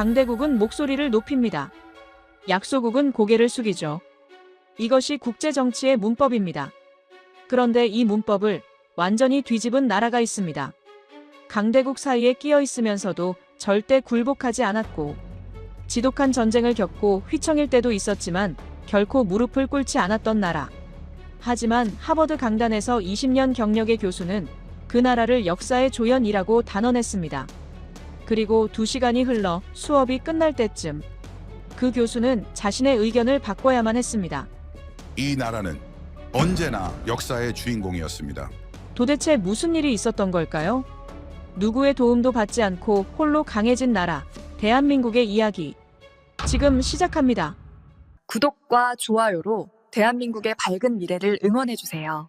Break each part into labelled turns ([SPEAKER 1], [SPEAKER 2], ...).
[SPEAKER 1] 강대국은 목소리를 높입니다. 약소국은 고개를 숙이죠. 이것이 국제정치의 문법입니다. 그런데 이 문법을 완전히 뒤집은 나라가 있습니다. 강대국 사이에 끼어 있으면서도 절대 굴복하지 않았고, 지독한 전쟁을 겪고 휘청일 때도 있었지만 결코 무릎을 꿇지 않았던 나라. 하지만 하버드 강단에서 20년 경력의 교수는 그 나라를 역사의 조연이라고 단언했습니다. 그리고 2시간이 흘러 수업이 끝날 때쯤 그 교수는 자신의 의견을 바꿔야만 했습니다.
[SPEAKER 2] 이 나라는 언제나 역사의 주인공이었습니다.
[SPEAKER 1] 도대체 무슨 일이 있었던 걸까요? 누구의 도움도 받지 않고 홀로 강해진 나라, 대한민국의 이야기. 지금 시작합니다.
[SPEAKER 3] 구독과 좋아요로 대한민국의 밝은 미래를 응원해주세요.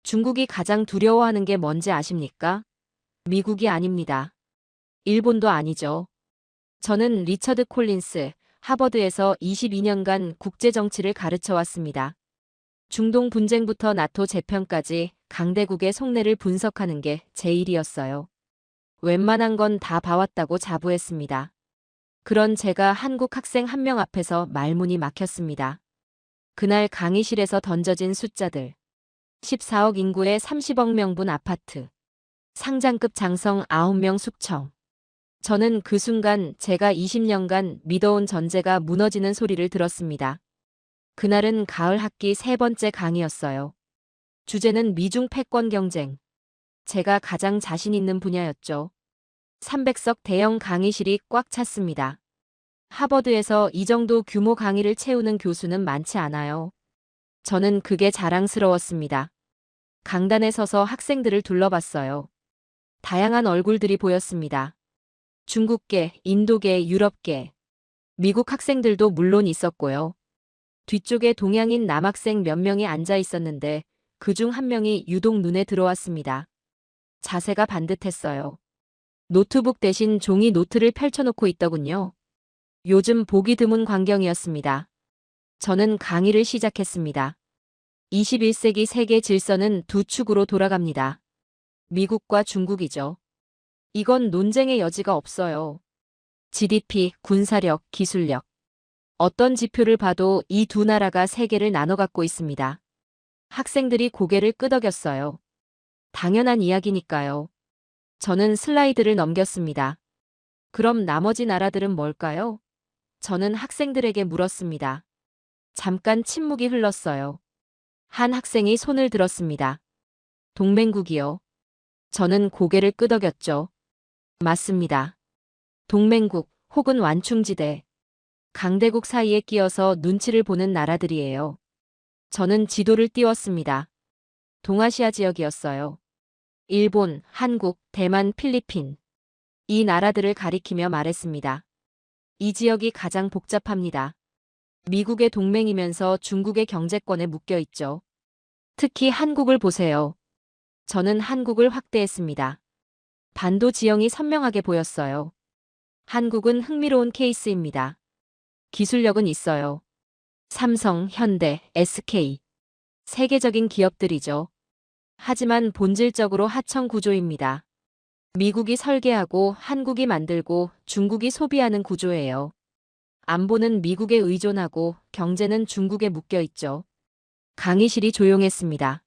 [SPEAKER 4] 중국이 가장 두려워하는 게 뭔지 아십니까? 미국이 아닙니다. 일본도 아니죠. 저는 리처드 콜린스, 하버드에서 22년간 국제정치를 가르쳐 왔습니다. 중동 분쟁부터 나토 재편까지 강대국의 속내를 분석하는 게 제 일이었어요. 웬만한 건 다 봐왔다고 자부했습니다. 그런 제가 한국 학생 한 명 앞에서 말문이 막혔습니다. 그날 강의실에서 던져진 숫자들. 14억 인구의 30억 명분 아파트. 상장급 장성 9명 숙청. 저는 그 순간 제가 20년간 믿어온 전제가 무너지는 소리를 들었습니다. 그날은 가을 학기 3번째 강의였어요. 주제는 미중 패권 경쟁. 제가 가장 자신 있는 분야였죠. 300석 대형 강의실이 꽉 찼습니다. 하버드에서 이 정도 규모 강의를 채우는 교수는 많지 않아요. 저는 그게 자랑스러웠습니다. 강단에 서서 학생들을 둘러봤어요. 다양한 얼굴들이 보였습니다. 중국계, 인도계, 유럽계, 미국 학생들도 물론 있었고요. 뒤쪽에 동양인 남학생 몇 명이 앉아 있었는데 그중 한 명이 유독 눈에 들어왔습니다. 자세가 반듯했어요. 노트북 대신 종이 노트를 펼쳐놓고 있더군요. 요즘 보기 드문 광경이었습니다. 저는 강의를 시작했습니다. 21세기 세계 질서는 두 축으로 돌아갑니다. 미국과 중국이죠. 이건 논쟁의 여지가 없어요. GDP, 군사력, 기술력. 어떤 지표를 봐도 이 두 나라가 세계를 나눠 갖고 있습니다. 학생들이 고개를 끄덕였어요. 당연한 이야기니까요. 저는 슬라이드를 넘겼습니다. 그럼 나머지 나라들은 뭘까요? 저는 학생들에게 물었습니다. 잠깐 침묵이 흘렀어요. 한 학생이 손을 들었습니다. 동맹국이요. 저는 고개를 끄덕였죠. 맞습니다. 동맹국 혹은 완충지대. 강대국 사이에 끼어서 눈치를 보는 나라들이에요. 저는 지도를 띄웠습니다. 동아시아 지역이었어요. 일본, 한국, 대만, 필리핀. 이 나라들을 가리키며 말했습니다. 이 지역이 가장 복잡합니다. 미국의 동맹이면서 중국의 경제권에 묶여 있죠. 특히 한국을 보세요. 저는 한국을 확대했습니다. 반도 지형이 선명하게 보였어요. 한국은 흥미로운 케이스입니다. 기술력은 있어요. 삼성, 현대, SK. 세계적인 기업들이죠. 하지만 본질적으로 하청 구조입니다. 미국이 설계하고 한국이 만들고 중국이 소비하는 구조예요. 안보는 미국에 의존하고 경제는 중국에 묶여 있죠. 강의실이 조용했습니다.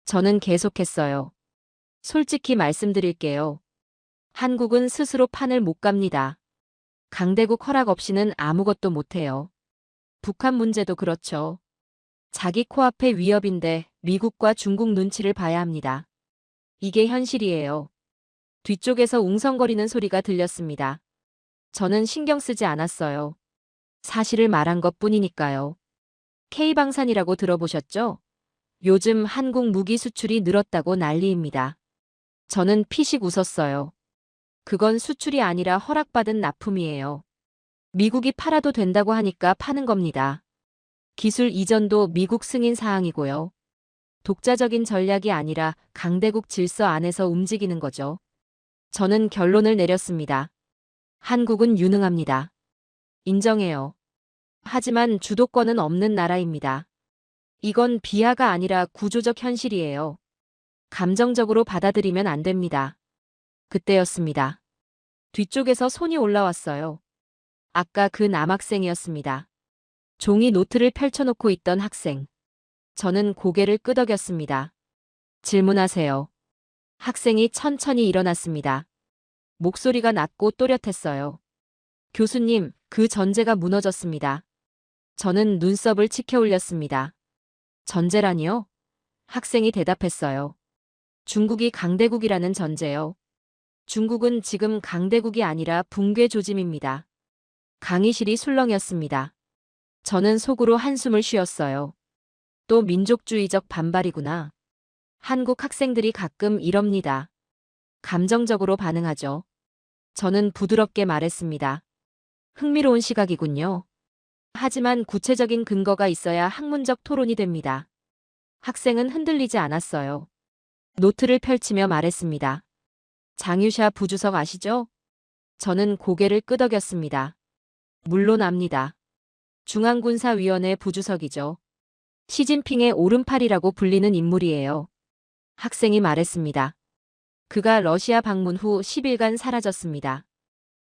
[SPEAKER 4] 저는 계속했어요. 솔직히 말씀드릴게요. 한국은 스스로 판을 못 갑니다. 강대국 허락 없이는 아무것도 못해요. 북한 문제도 그렇죠. 자기 코앞의 위협인데 미국과 중국 눈치를 봐야 합니다. 이게 현실이에요. 뒤쪽에서 웅성거리는 소리가 들렸습니다. 저는 신경 쓰지 않았어요. 사실을 말한 것뿐이니까요. K방산이라고 들어보셨죠? 요즘 한국 무기 수출이 늘었다고 난리입니다. 저는 피식 웃었어요. 그건 수출이 아니라 허락받은 납품이에요. 미국이 팔아도 된다고 하니까 파는 겁니다. 기술 이전도 미국 승인 사항이고요. 독자적인 전략이 아니라 강대국 질서 안에서 움직이는 거죠. 저는 결론을 내렸습니다. 한국은 유능합니다. 인정해요. 하지만 주도권은 없는 나라입니다. 이건 비하가 아니라 구조적 현실이에요. 감정적으로 받아들이면 안 됩니다. 그때였습니다. 뒤쪽에서 손이 올라왔어요. 아까 그 남학생이었습니다. 종이 노트를 펼쳐놓고 있던 학생. 저는 고개를 끄덕였습니다. 질문하세요. 학생이 천천히 일어났습니다. 목소리가 낮고 또렷했어요. 교수님, 그 전제가 무너졌습니다. 저는 눈썹을 치켜 올렸습니다. 전제라니요? 학생이 대답했어요. 중국이 강대국이라는 전제요. 중국은 지금 강대국이 아니라 붕괴 조짐입니다. 강의실이 술렁였습니다. 저는 속으로 한숨을 쉬었어요. 또 민족주의적 반발이구나. 한국 학생들이 가끔 이럽니다. 감정적으로 반응하죠. 저는 부드럽게 말했습니다. 흥미로운 시각이군요. 하지만 구체적인 근거가 있어야 학문적 토론이 됩니다. 학생은 흔들리지 않았어요. 노트를 펼치며 말했습니다. 장유샤 부주석 아시죠? 저는 고개를 끄덕였습니다. 물론 압니다. 중앙군사위원회 부주석이죠. 시진핑의 오른팔이라고 불리는 인물이에요. 학생이 말했습니다. 그가 러시아 방문 후 10일간 사라졌습니다.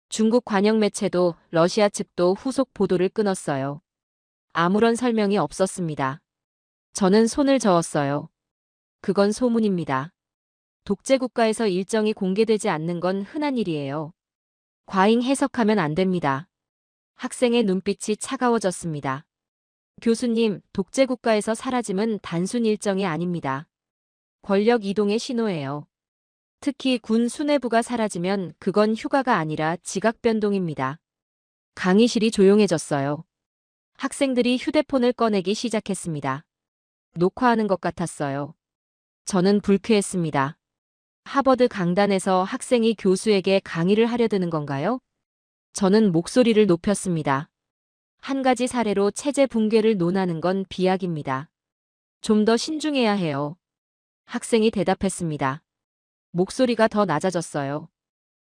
[SPEAKER 4] 중국 관영 매체도 러시아 측도 후속 보도를 끊었어요. 아무런 설명이 없었습니다. 저는 손을 저었어요. 그건 소문입니다. 독재국가에서 일정이 공개되지 않는 건 흔한 일이에요. 과잉 해석하면 안 됩니다. 학생의 눈빛이 차가워졌습니다. 교수님, 독재국가에서 사라짐은 단순 일정이 아닙니다. 권력 이동의 신호예요. 특히 군 수뇌부가 사라지면 그건 휴가가 아니라 지각 변동입니다. 강의실이 조용해졌어요. 학생들이 휴대폰을 꺼내기 시작했습니다. 녹화하는 것 같았어요. 저는 불쾌했습니다. 하버드 강단에서 학생이 교수에게 강의를 하려 드는 건가요? 저는 목소리를 높였습니다. 한 가지 사례로 체제 붕괴를 논하는 건 비약입니다. 좀 더 신중해야 해요. 학생이 대답했습니다. 목소리가 더 낮아졌어요.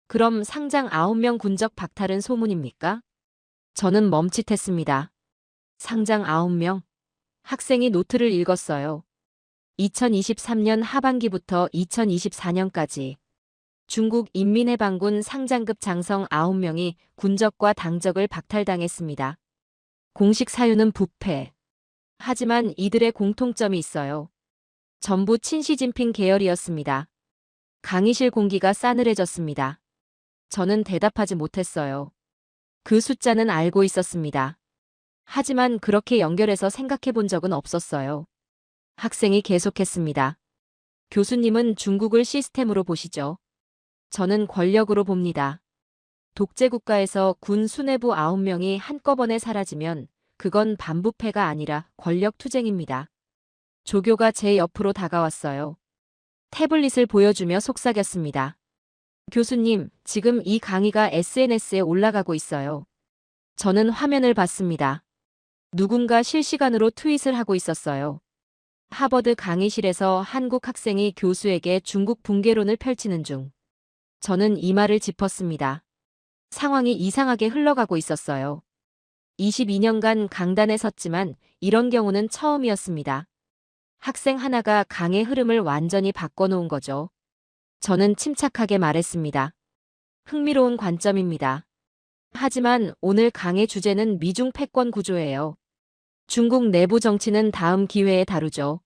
[SPEAKER 4] 그럼 상장 9명 군적 박탈은 소문입니까? 저는 멈칫했습니다. 상장 9명? 학생이 노트를 읽었어요. 2023년 하반기부터 2024년까지 중국 인민해방군 상장급 장성 9명이 군적과 당적을 박탈당했습니다. 공식 사유는 부패. 하지만 이들의 공통점이 있어요. 전부 친시진핑 계열이었습니다. 강의실 공기가 싸늘해졌습니다. 저는 대답하지 못했어요. 그 숫자는 알고 있었습니다. 하지만 그렇게 연결해서 생각해 본 적은 없었어요. 학생이 계속했습니다. 교수님은 중국을 시스템으로 보시죠. 저는 권력으로 봅니다. 독재국가에서 군 수뇌부 9명이 한꺼번에 사라지면 그건 반부패가 아니라 권력투쟁입니다. 조교가 제 옆으로 다가왔어요. 태블릿을 보여주며 속삭였습니다. 교수님, 지금 이 강의가 SNS에 올라가고 있어요. 저는 화면을 봤습니다. 누군가 실시간으로 트윗을 하고 있었어요. 하버드 강의실에서 한국 학생이 교수에게 중국 붕괴론을 펼치는 중. 저는 이마를 짚었습니다. 상황이 이상하게 흘러가고 있었어요. 22년간 강단에 섰지만 이런 경우는 처음이었습니다. 학생 하나가 강의 흐름을 완전히 바꿔놓은 거죠. 저는 침착하게 말했습니다. 흥미로운 관점입니다. 하지만 오늘 강의 주제는 미중 패권 구조예요. 중국 내부 정치는 다음 기회에 다루죠.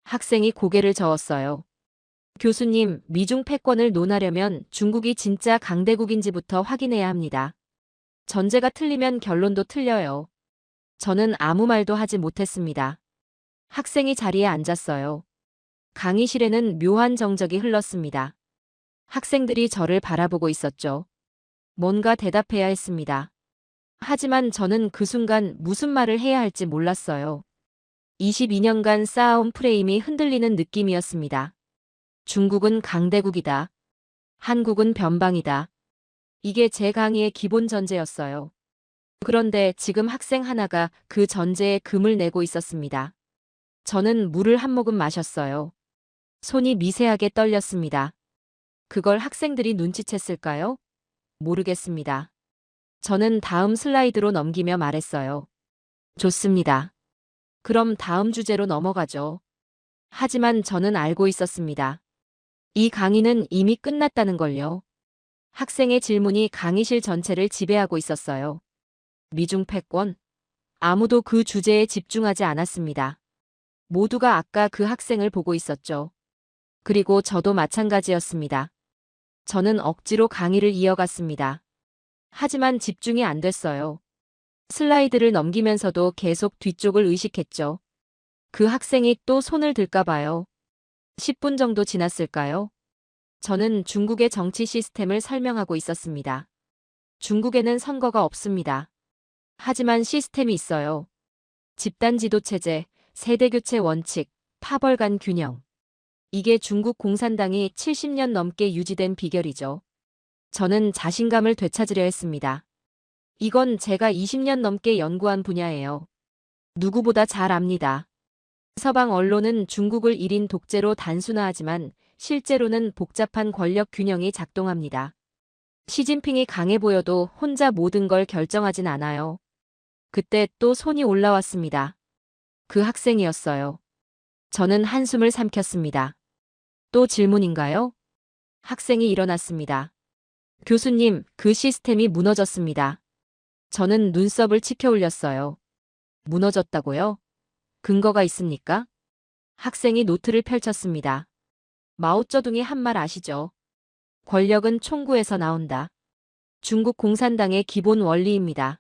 [SPEAKER 4] 학생이 고개를 저었어요. 교수님, 미중 패권을 논하려면 중국이 진짜 강대국인지부터 확인해야 합니다. 전제가 틀리면 결론도 틀려요. 저는 아무 말도 하지 못했습니다. 학생이 자리에 앉았어요. 강의실에는 묘한 정적이 흘렀습니다. 학생들이 저를 바라보고 있었죠. 뭔가 대답해야 했습니다. 하지만 저는 그 순간 무슨 말을 해야 할지 몰랐어요. 22년간 쌓아온 프레임이 흔들리는 느낌이었습니다. 중국은 강대국이다. 한국은 변방이다. 이게 제 강의의 기본 전제였어요. 그런데 지금 학생 하나가 그 전제에 금을 내고 있었습니다. 저는 물을 한 모금 마셨어요. 손이 미세하게 떨렸습니다. 그걸 학생들이 눈치챘을까요? 모르겠습니다. 저는 다음 슬라이드로 넘기며 말했어요. 좋습니다. 그럼 다음 주제로 넘어가죠. 하지만 저는 알고 있었습니다. 이 강의는 이미 끝났다는 걸요. 학생의 질문이 강의실 전체를 지배하고 있었어요. 미중 패권? 아무도 그 주제에 집중하지 않았습니다. 모두가 아까 그 학생을 보고 있었죠. 그리고 저도 마찬가지였습니다. 저는 억지로 강의를 이어갔습니다. 하지만 집중이 안 됐어요. 슬라이드를 넘기면서도 계속 뒤쪽을 의식했죠. 그 학생이 또 손을 들까 봐요. 10분 정도 지났을까요? 저는 중국의 정치 시스템을 설명하고 있었습니다. 중국에는 선거가 없습니다. 하지만 시스템이 있어요. 집단 지도 체제, 세대 교체 원칙, 파벌 간 균형. 이게 중국 공산당이 70년 넘게 유지된 비결이죠. 저는 자신감을 되찾으려 했습니다. 이건 제가 20년 넘게 연구한 분야예요. 누구보다 잘 압니다. 서방 언론은 중국을 1인 독재로 단순화하지만 실제로는 복잡한 권력 균형이 작동합니다. 시진핑이 강해 보여도 혼자 모든 걸 결정하진 않아요. 그때 또 손이 올라왔습니다. 그 학생이었어요. 저는 한숨을 삼켰습니다. 또 질문인가요? 학생이 일어났습니다. 교수님, 그 시스템이 무너졌습니다. 저는 눈썹을 치켜 올렸어요. 무너졌다고요? 근거가 있습니까? 학생이 노트를 펼쳤습니다. 마오쩌둥이 한 말 아시죠? 권력은 총구에서 나온다. 중국 공산당의 기본 원리입니다.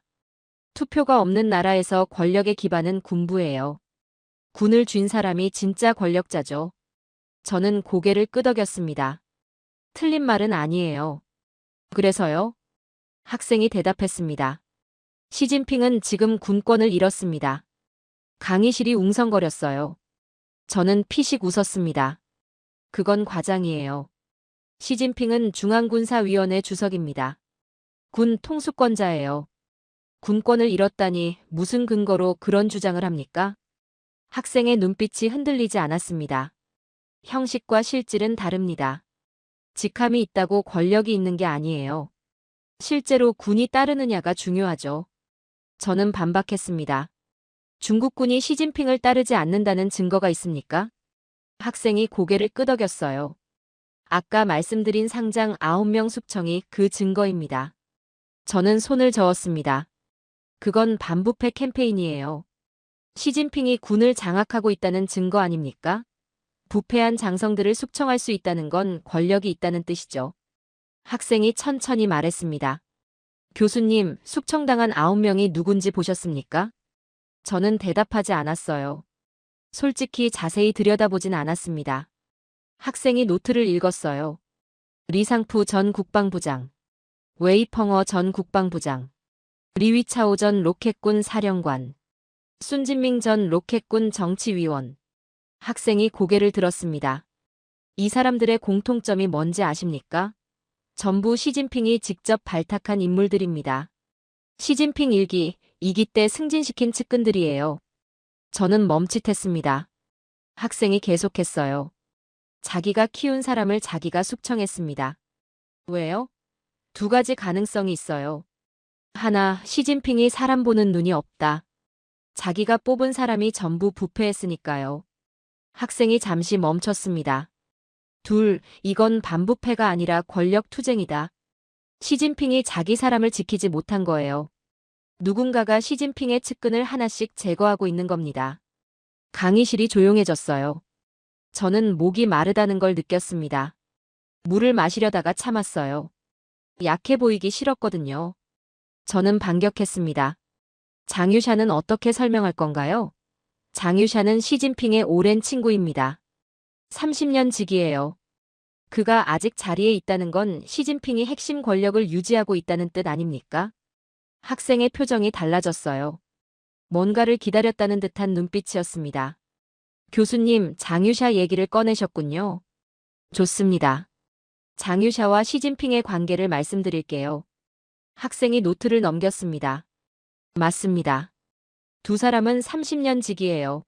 [SPEAKER 4] 투표가 없는 나라에서 권력의 기반은 군부예요. 군을 쥔 사람이 진짜 권력자죠. 저는 고개를 끄덕였습니다. 틀린 말은 아니에요. 그래서요? 학생이 대답했습니다. 시진핑은 지금 군권을 잃었습니다. 강의실이 웅성거렸어요. 저는 피식 웃었습니다. 그건 과장이에요. 시진핑은 중앙군사위원회 주석입니다. 군 통수권자예요. 군권을 잃었다니 무슨 근거로 그런 주장을 합니까? 학생의 눈빛이 흔들리지 않았습니다. 형식과 실질은 다릅니다. 직함이 있다고 권력이 있는 게 아니에요. 실제로 군이 따르느냐가 중요하죠. 저는 반박했습니다. 중국군이 시진핑을 따르지 않는다는 증거가 있습니까? 학생이 고개를 끄덕였어요. 아까 말씀드린 상장 9명 숙청이 그 증거입니다. 저는 손을 저었습니다. 그건 반부패 캠페인이에요. 시진핑이 군을 장악하고 있다는 증거 아닙니까? 부패한 장성들을 숙청할 수 있다는 건 권력이 있다는 뜻이죠. 학생이 천천히 말했습니다. 교수님, 숙청당한 9명이 누군지 보셨습니까? 저는 대답하지 않았어요. 솔직히 자세히 들여다보진 않았습니다. 학생이 노트를 읽었어요. 리상푸 전 국방부장, 웨이펑어 전 국방부장, 리위차오 전 로켓군 사령관, 순진밍 전 로켓군 정치위원. 학생이 고개를 들었습니다. 이 사람들의 공통점이 뭔지 아십니까? 전부 시진핑이 직접 발탁한 인물들입니다. 시진핑 1기, 2기 때 승진시킨 측근들이에요. 저는 멈칫했습니다. 학생이 계속했어요. 자기가 키운 사람을 자기가 숙청했습니다. 왜요? 두 가지 가능성이 있어요. 하나, 시진핑이 사람 보는 눈이 없다. 자기가 뽑은 사람이 전부 부패했으니까요. 학생이 잠시 멈췄습니다. 둘, 이건 반부패가 아니라 권력 투쟁이다. 시진핑이 자기 사람을 지키지 못한 거예요. 누군가가 시진핑의 측근을 하나씩 제거하고 있는 겁니다. 강의실이 조용해졌어요. 저는 목이 마르다는 걸 느꼈습니다. 물을 마시려다가 참았어요. 약해 보이기 싫었거든요. 저는 반격했습니다. 장유샤는 어떻게 설명할 건가요? 장유샤는 시진핑의 오랜 친구입니다. 30년 지기예요. 그가 아직 자리에 있다는 건 시진핑이 핵심 권력을 유지하고 있다는 뜻 아닙니까? 학생의 표정이 달라졌어요. 뭔가를 기다렸다는 듯한 눈빛이었습니다. 교수님, 장유샤 얘기를 꺼내셨군요. 좋습니다. 장유샤와 시진핑의 관계를 말씀드릴게요. 학생이 노트를 넘겼습니다. 맞습니다. 두 사람은 30년 지기예요.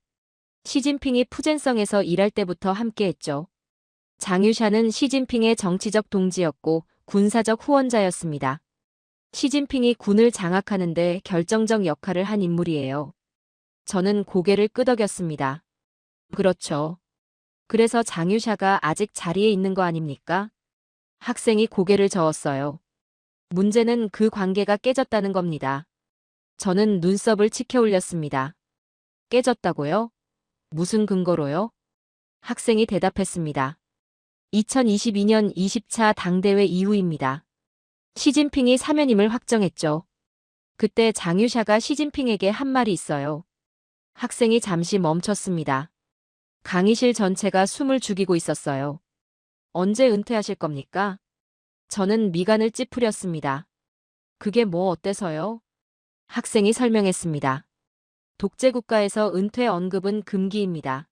[SPEAKER 4] 시진핑이 푸젠성에서 일할 때부터 함께했죠. 장유샤는 시진핑의 정치적 동지였고 군사적 후원자였습니다. 시진핑이 군을 장악하는데 결정적 역할을 한 인물이에요. 저는 고개를 끄덕였습니다. 그렇죠. 그래서 장유샤가 아직 자리에 있는 거 아닙니까? 학생이 고개를 저었어요. 문제는 그 관계가 깨졌다는 겁니다. 저는 눈썹을 치켜 올렸습니다. 깨졌다고요? 무슨 근거로요? 학생이 대답했습니다. 2022년 20차 당대회 이후입니다. 시진핑이 사면임을 확정했죠. 그때 장유샤가 시진핑에게 한 말이 있어요. 학생이 잠시 멈췄습니다. 강의실 전체가 숨을 죽이고 있었어요. 언제 은퇴하실 겁니까? 저는 미간을 찌푸렸습니다. 그게 뭐 어때서요? 학생이 설명했습니다. 독재국가에서 은퇴 언급은 금기입니다.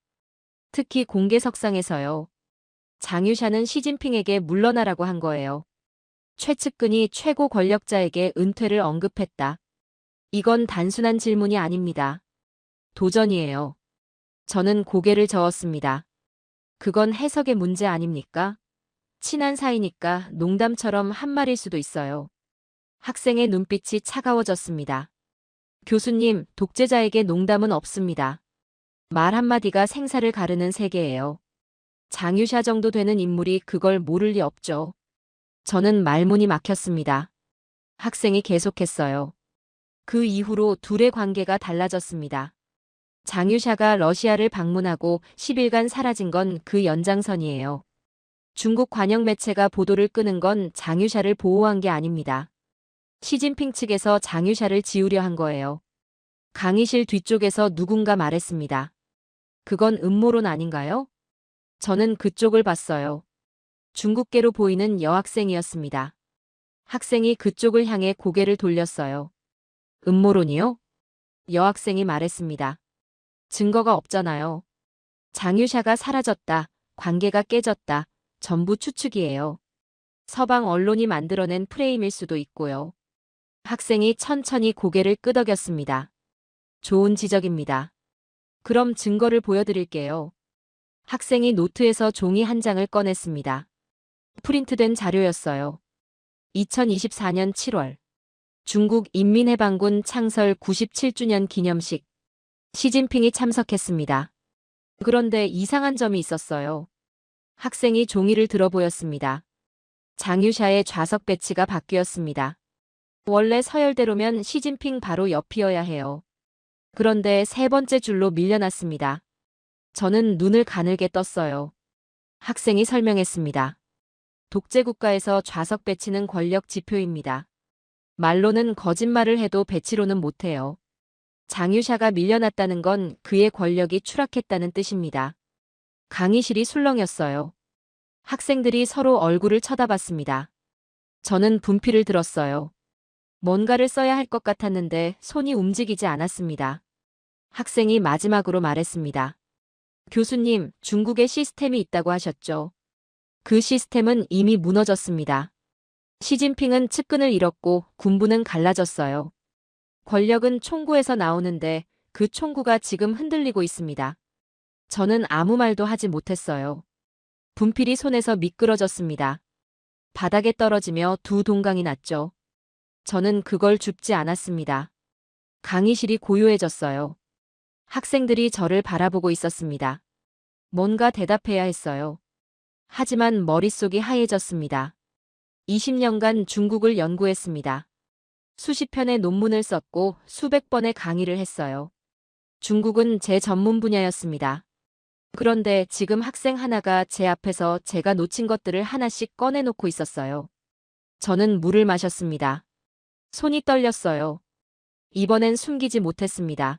[SPEAKER 4] 특히 공개석상에서요. 장유샤는 시진핑에게 물러나라고 한 거예요. 최측근이 최고 권력자에게 은퇴를 언급했다. 이건 단순한 질문이 아닙니다. 도전이에요. 저는 고개를 저었습니다. 그건 해석의 문제 아닙니까? 친한 사이니까 농담처럼 한 말일 수도 있어요. 학생의 눈빛이 차가워졌습니다. 교수님, 독재자에게 농담은 없습니다. 말 한마디가 생사를 가르는 세계예요. 장유샤 정도 되는 인물이 그걸 모를 리 없죠. 저는 말문이 막혔습니다. 학생이 계속했어요. 그 이후로 둘의 관계가 달라졌습니다. 장유샤가 러시아를 방문하고 10일간 사라진 건 그 연장선이에요. 중국 관영 매체가 보도를 끄는 건 장유샤를 보호한 게 아닙니다. 시진핑 측에서 장유샤를 지우려 한 거예요. 강의실 뒤쪽에서 누군가 말했습니다. 그건 음모론 아닌가요? 저는 그쪽을 봤어요. 중국계로 보이는 여학생이었습니다. 학생이 그쪽을 향해 고개를 돌렸어요. 음모론이요? 여학생이 말했습니다. 증거가 없잖아요. 장유샤가 사라졌다, 관계가 깨졌다, 전부 추측이에요. 서방 언론이 만들어낸 프레임일 수도 있고요. 학생이 천천히 고개를 끄덕였습니다. 좋은 지적입니다. 그럼 증거를 보여드릴게요. 학생이 노트에서 종이 한 장을 꺼냈습니다. 프린트된 자료였어요. 2024년 7월. 중국 인민해방군 창설 97주년 기념식. 시진핑이 참석했습니다. 그런데 이상한 점이 있었어요. 학생이 종이를 들어 보였습니다. 장유샤의 좌석 배치가 바뀌었습니다. 원래 서열대로면 시진핑 바로 옆이어야 해요. 그런데 세 번째 줄로 밀려났습니다. 저는 눈을 가늘게 떴어요. 학생이 설명했습니다. 독재국가에서 좌석 배치는 권력 지표입니다. 말로는 거짓말을 해도 배치로는 못해요. 장유샤가 밀려났다는 건 그의 권력이 추락했다는 뜻입니다. 강의실이 술렁였어요. 학생들이 서로 얼굴을 쳐다봤습니다. 저는 분필을 들었어요. 뭔가를 써야 할 것 같았는데 손이 움직이지 않았습니다. 학생이 마지막으로 말했습니다. 교수님, 중국에 시스템이 있다고 하셨죠. 그 시스템은 이미 무너졌습니다. 시진핑은 측근을 잃었고 군부는 갈라졌어요. 권력은 총구에서 나오는데 그 총구가 지금 흔들리고 있습니다. 저는 아무 말도 하지 못했어요. 분필이 손에서 미끄러졌습니다. 바닥에 떨어지며 두 동강이 났죠. 저는 그걸 줍지 않았습니다. 강의실이 고요해졌어요. 학생들이 저를 바라보고 있었습니다. 뭔가 대답해야 했어요. 하지만 머릿속이 하얘졌습니다. 20년간 중국을 연구했습니다. 수십 편의 논문을 썼고 수백 번의 강의를 했어요. 중국은 제 전문 분야였습니다. 그런데 지금 학생 하나가 제 앞에서 제가 놓친 것들을 하나씩 꺼내놓고 있었어요. 저는 물을 마셨습니다. 손이 떨렸어요. 이번엔 숨기지 못했습니다.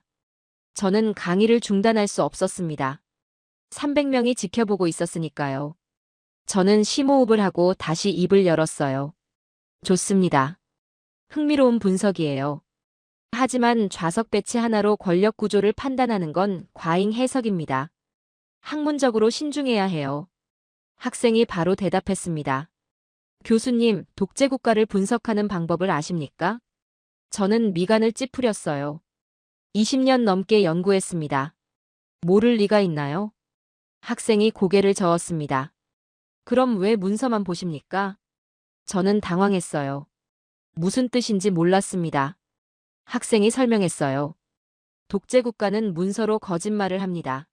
[SPEAKER 4] 저는 강의를 중단할 수 없었습니다. 300명이 지켜보고 있었으니까요. 저는 심호흡을 하고 다시 입을 열었어요. 좋습니다. 흥미로운 분석이에요. 하지만 좌석 배치 하나로 권력 구조를 판단하는 건 과잉 해석입니다. 학문적으로 신중해야 해요. 학생이 바로 대답했습니다. 교수님, 독재국가를 분석하는 방법을 아십니까? 저는 미간을 찌푸렸어요. 20년 넘게 연구했습니다. 모를 리가 있나요? 학생이 고개를 저었습니다. 그럼 왜 문서만 보십니까? 저는 당황했어요. 무슨 뜻인지 몰랐습니다. 학생이 설명했어요. 독재국가는 문서로 거짓말을 합니다.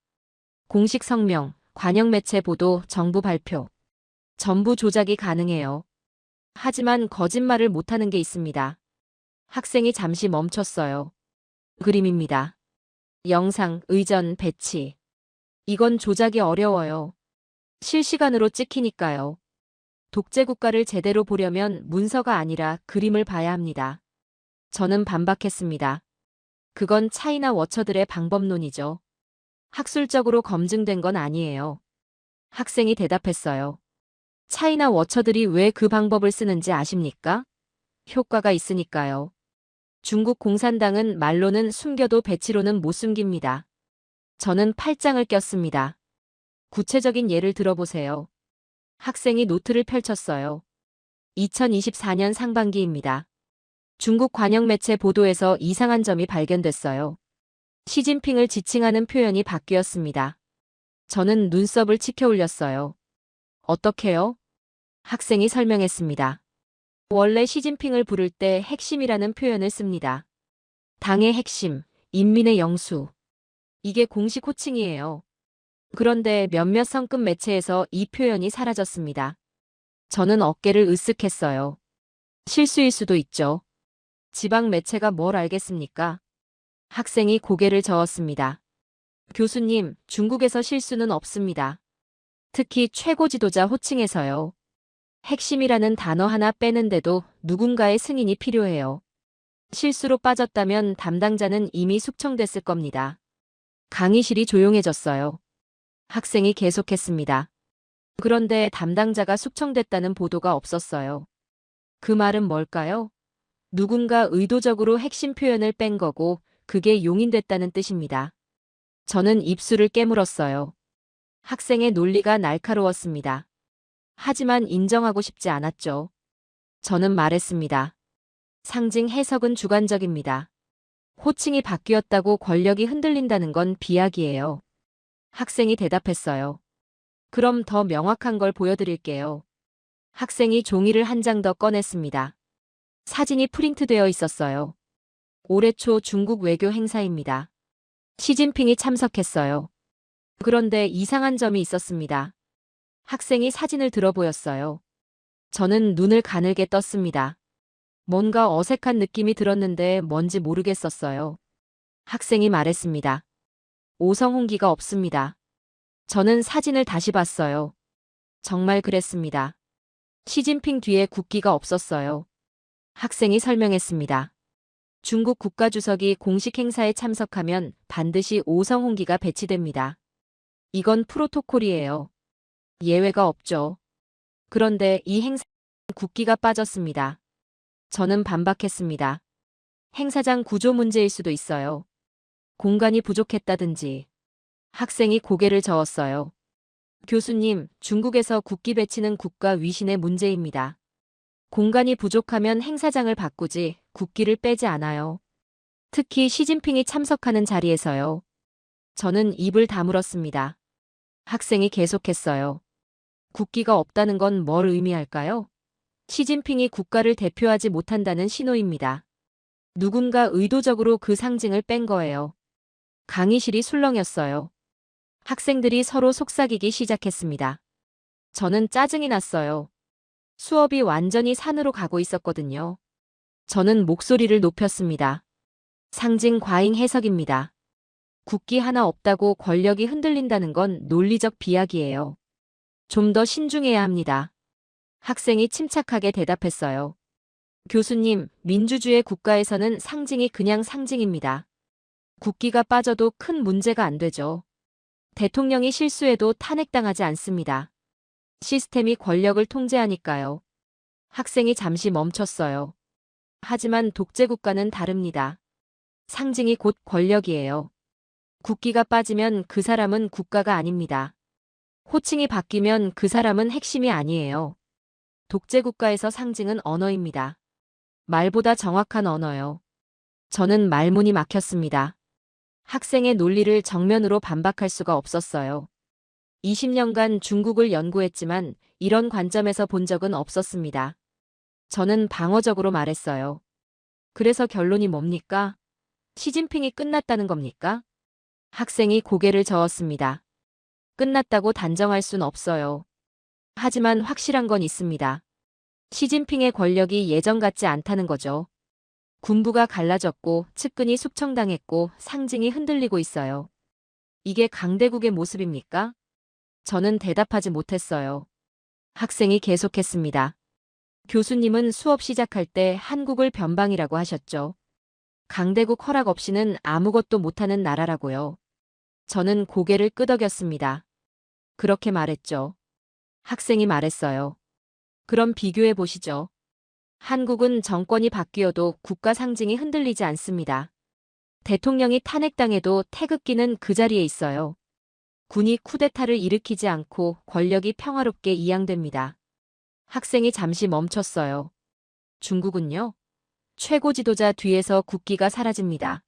[SPEAKER 4] 공식 성명, 관영 매체 보도, 정부 발표. 전부 조작이 가능해요. 하지만 거짓말을 못하는 게 있습니다. 학생이 잠시 멈췄어요. 그림입니다. 영상, 의전, 배치. 이건 조작이 어려워요. 실시간으로 찍히니까요. 독재 국가를 제대로 보려면 문서가 아니라 그림을 봐야 합니다. 저는 반박했습니다. 그건 차이나 워처들의 방법론이죠. 학술적으로 검증된 건 아니에요. 학생이 대답했어요. 차이나 워처들이 왜 그 방법을 쓰는지 아십니까? 효과가 있으니까요. 중국 공산당은 말로는 숨겨도 배치로는 못 숨깁니다. 저는 팔짱을 꼈습니다. 구체적인 예를 들어보세요. 학생이 노트를 펼쳤어요. 2024년 상반기입니다. 중국 관영 매체 보도에서 이상한 점이 발견됐어요. 시진핑을 지칭하는 표현이 바뀌었습니다. 저는 눈썹을 치켜 올렸어요. 어떻게요? 학생이 설명했습니다. 원래 시진핑을 부를 때 핵심이라는 표현을 씁니다. 당의 핵심, 인민의 영수. 이게 공식 호칭이에요. 그런데 몇몇 성급 매체에서 이 표현이 사라졌습니다. 저는 어깨를 으쓱했어요. 실수일 수도 있죠. 지방 매체가 뭘 알겠습니까? 학생이 고개를 저었습니다. 교수님, 중국에서 실수는 없습니다. 특히 최고 지도자 호칭에서요. 핵심이라는 단어 하나 빼는데도 누군가의 승인이 필요해요. 실수로 빠졌다면 담당자는 이미 숙청됐을 겁니다. 강의실이 조용해졌어요. 학생이 계속했습니다. 그런데 담당자가 숙청됐다는 보도가 없었어요. 그 말은 뭘까요? 누군가 의도적으로 핵심 표현을 뺀 거고 그게 용인됐다는 뜻입니다. 저는 입술을 깨물었어요. 학생의 논리가 날카로웠습니다. 하지만 인정하고 싶지 않았죠. 저는 말했습니다. 상징 해석은 주관적입니다. 호칭이 바뀌었다고 권력이 흔들린다는 건 비약이에요. 학생이 대답했어요. 그럼 더 명확한 걸 보여드릴게요. 학생이 종이를 한 장 더 꺼냈습니다. 사진이 프린트되어 있었어요. 올해 초 중국 외교 행사입니다. 시진핑이 참석했어요. 그런데 이상한 점이 있었습니다. 학생이 사진을 들어 보였어요. 저는 눈을 가늘게 떴습니다. 뭔가 어색한 느낌이 들었는데 뭔지 모르겠었어요. 학생이 말했습니다. 오성홍기가 없습니다. 저는 사진을 다시 봤어요. 정말 그랬습니다. 시진핑 뒤에 국기가 없었어요. 학생이 설명했습니다. 중국 국가주석이 공식 행사에 참석하면 반드시 오성홍기가 배치됩니다. 이건 프로토콜이에요. 예외가 없죠. 그런데 이 행사는 국기가 빠졌습니다. 저는 반박했습니다. 행사장 구조 문제일 수도 있어요. 공간이 부족했다든지. 학생이 고개를 저었어요. 교수님, 중국에서 국기 배치는 국가 위신의 문제입니다. 공간이 부족하면 행사장을 바꾸지 국기를 빼지 않아요. 특히 시진핑이 참석하는 자리에서요. 저는 입을 다물었습니다. 학생이 계속했어요. 국기가 없다는 건 뭘 의미할까요? 시진핑이 국가를 대표하지 못한다는 신호입니다. 누군가 의도적으로 그 상징을 뺀 거예요. 강의실이 술렁였어요. 학생들이 서로 속삭이기 시작했습니다. 저는 짜증이 났어요. 수업이 완전히 산으로 가고 있었거든요. 저는 목소리를 높였습니다. 상징 과잉 해석입니다. 국기 하나 없다고 권력이 흔들린다는 건 논리적 비약이에요. 좀 더 신중해야 합니다. 학생이 침착하게 대답했어요. 교수님, 민주주의 국가에서는 상징이 그냥 상징입니다. 국기가 빠져도 큰 문제가 안 되죠. 대통령이 실수해도 탄핵당하지 않습니다. 시스템이 권력을 통제하니까요. 학생이 잠시 멈췄어요. 하지만 독재국가는 다릅니다. 상징이 곧 권력이에요. 국기가 빠지면 그 사람은 국가가 아닙니다. 호칭이 바뀌면 그 사람은 핵심이 아니에요. 독재국가에서 상징은 언어입니다. 말보다 정확한 언어요. 저는 말문이 막혔습니다. 학생의 논리를 정면으로 반박할 수가 없었어요. 20년간 중국을 연구했지만 이런 관점에서 본 적은 없었습니다. 저는 방어적으로 말했어요. 그래서 결론이 뭡니까? 시진핑이 끝났다는 겁니까? 학생이 고개를 저었습니다. 끝났다고 단정할 순 없어요. 하지만 확실한 건 있습니다. 시진핑의 권력이 예전 같지 않다는 거죠. 군부가 갈라졌고 측근이 숙청당했고 상징이 흔들리고 있어요. 이게 강대국의 모습입니까? 저는 대답하지 못했어요. 학생이 계속했습니다. 교수님은 수업 시작할 때 한국을 변방이라고 하셨죠. 강대국 허락 없이는 아무것도 못하는 나라라고요. 저는 고개를 끄덕였습니다. 그렇게 말했죠. 학생이 말했어요. 그럼 비교해 보시죠. 한국은 정권이 바뀌어도 국가 상징이 흔들리지 않습니다. 대통령이 탄핵당해도 태극기는 그 자리에 있어요. 군이 쿠데타를 일으키지 않고 권력이 평화롭게 이양됩니다. 학생이 잠시 멈췄어요. 중국은요? 최고 지도자 뒤에서 국기가 사라집니다.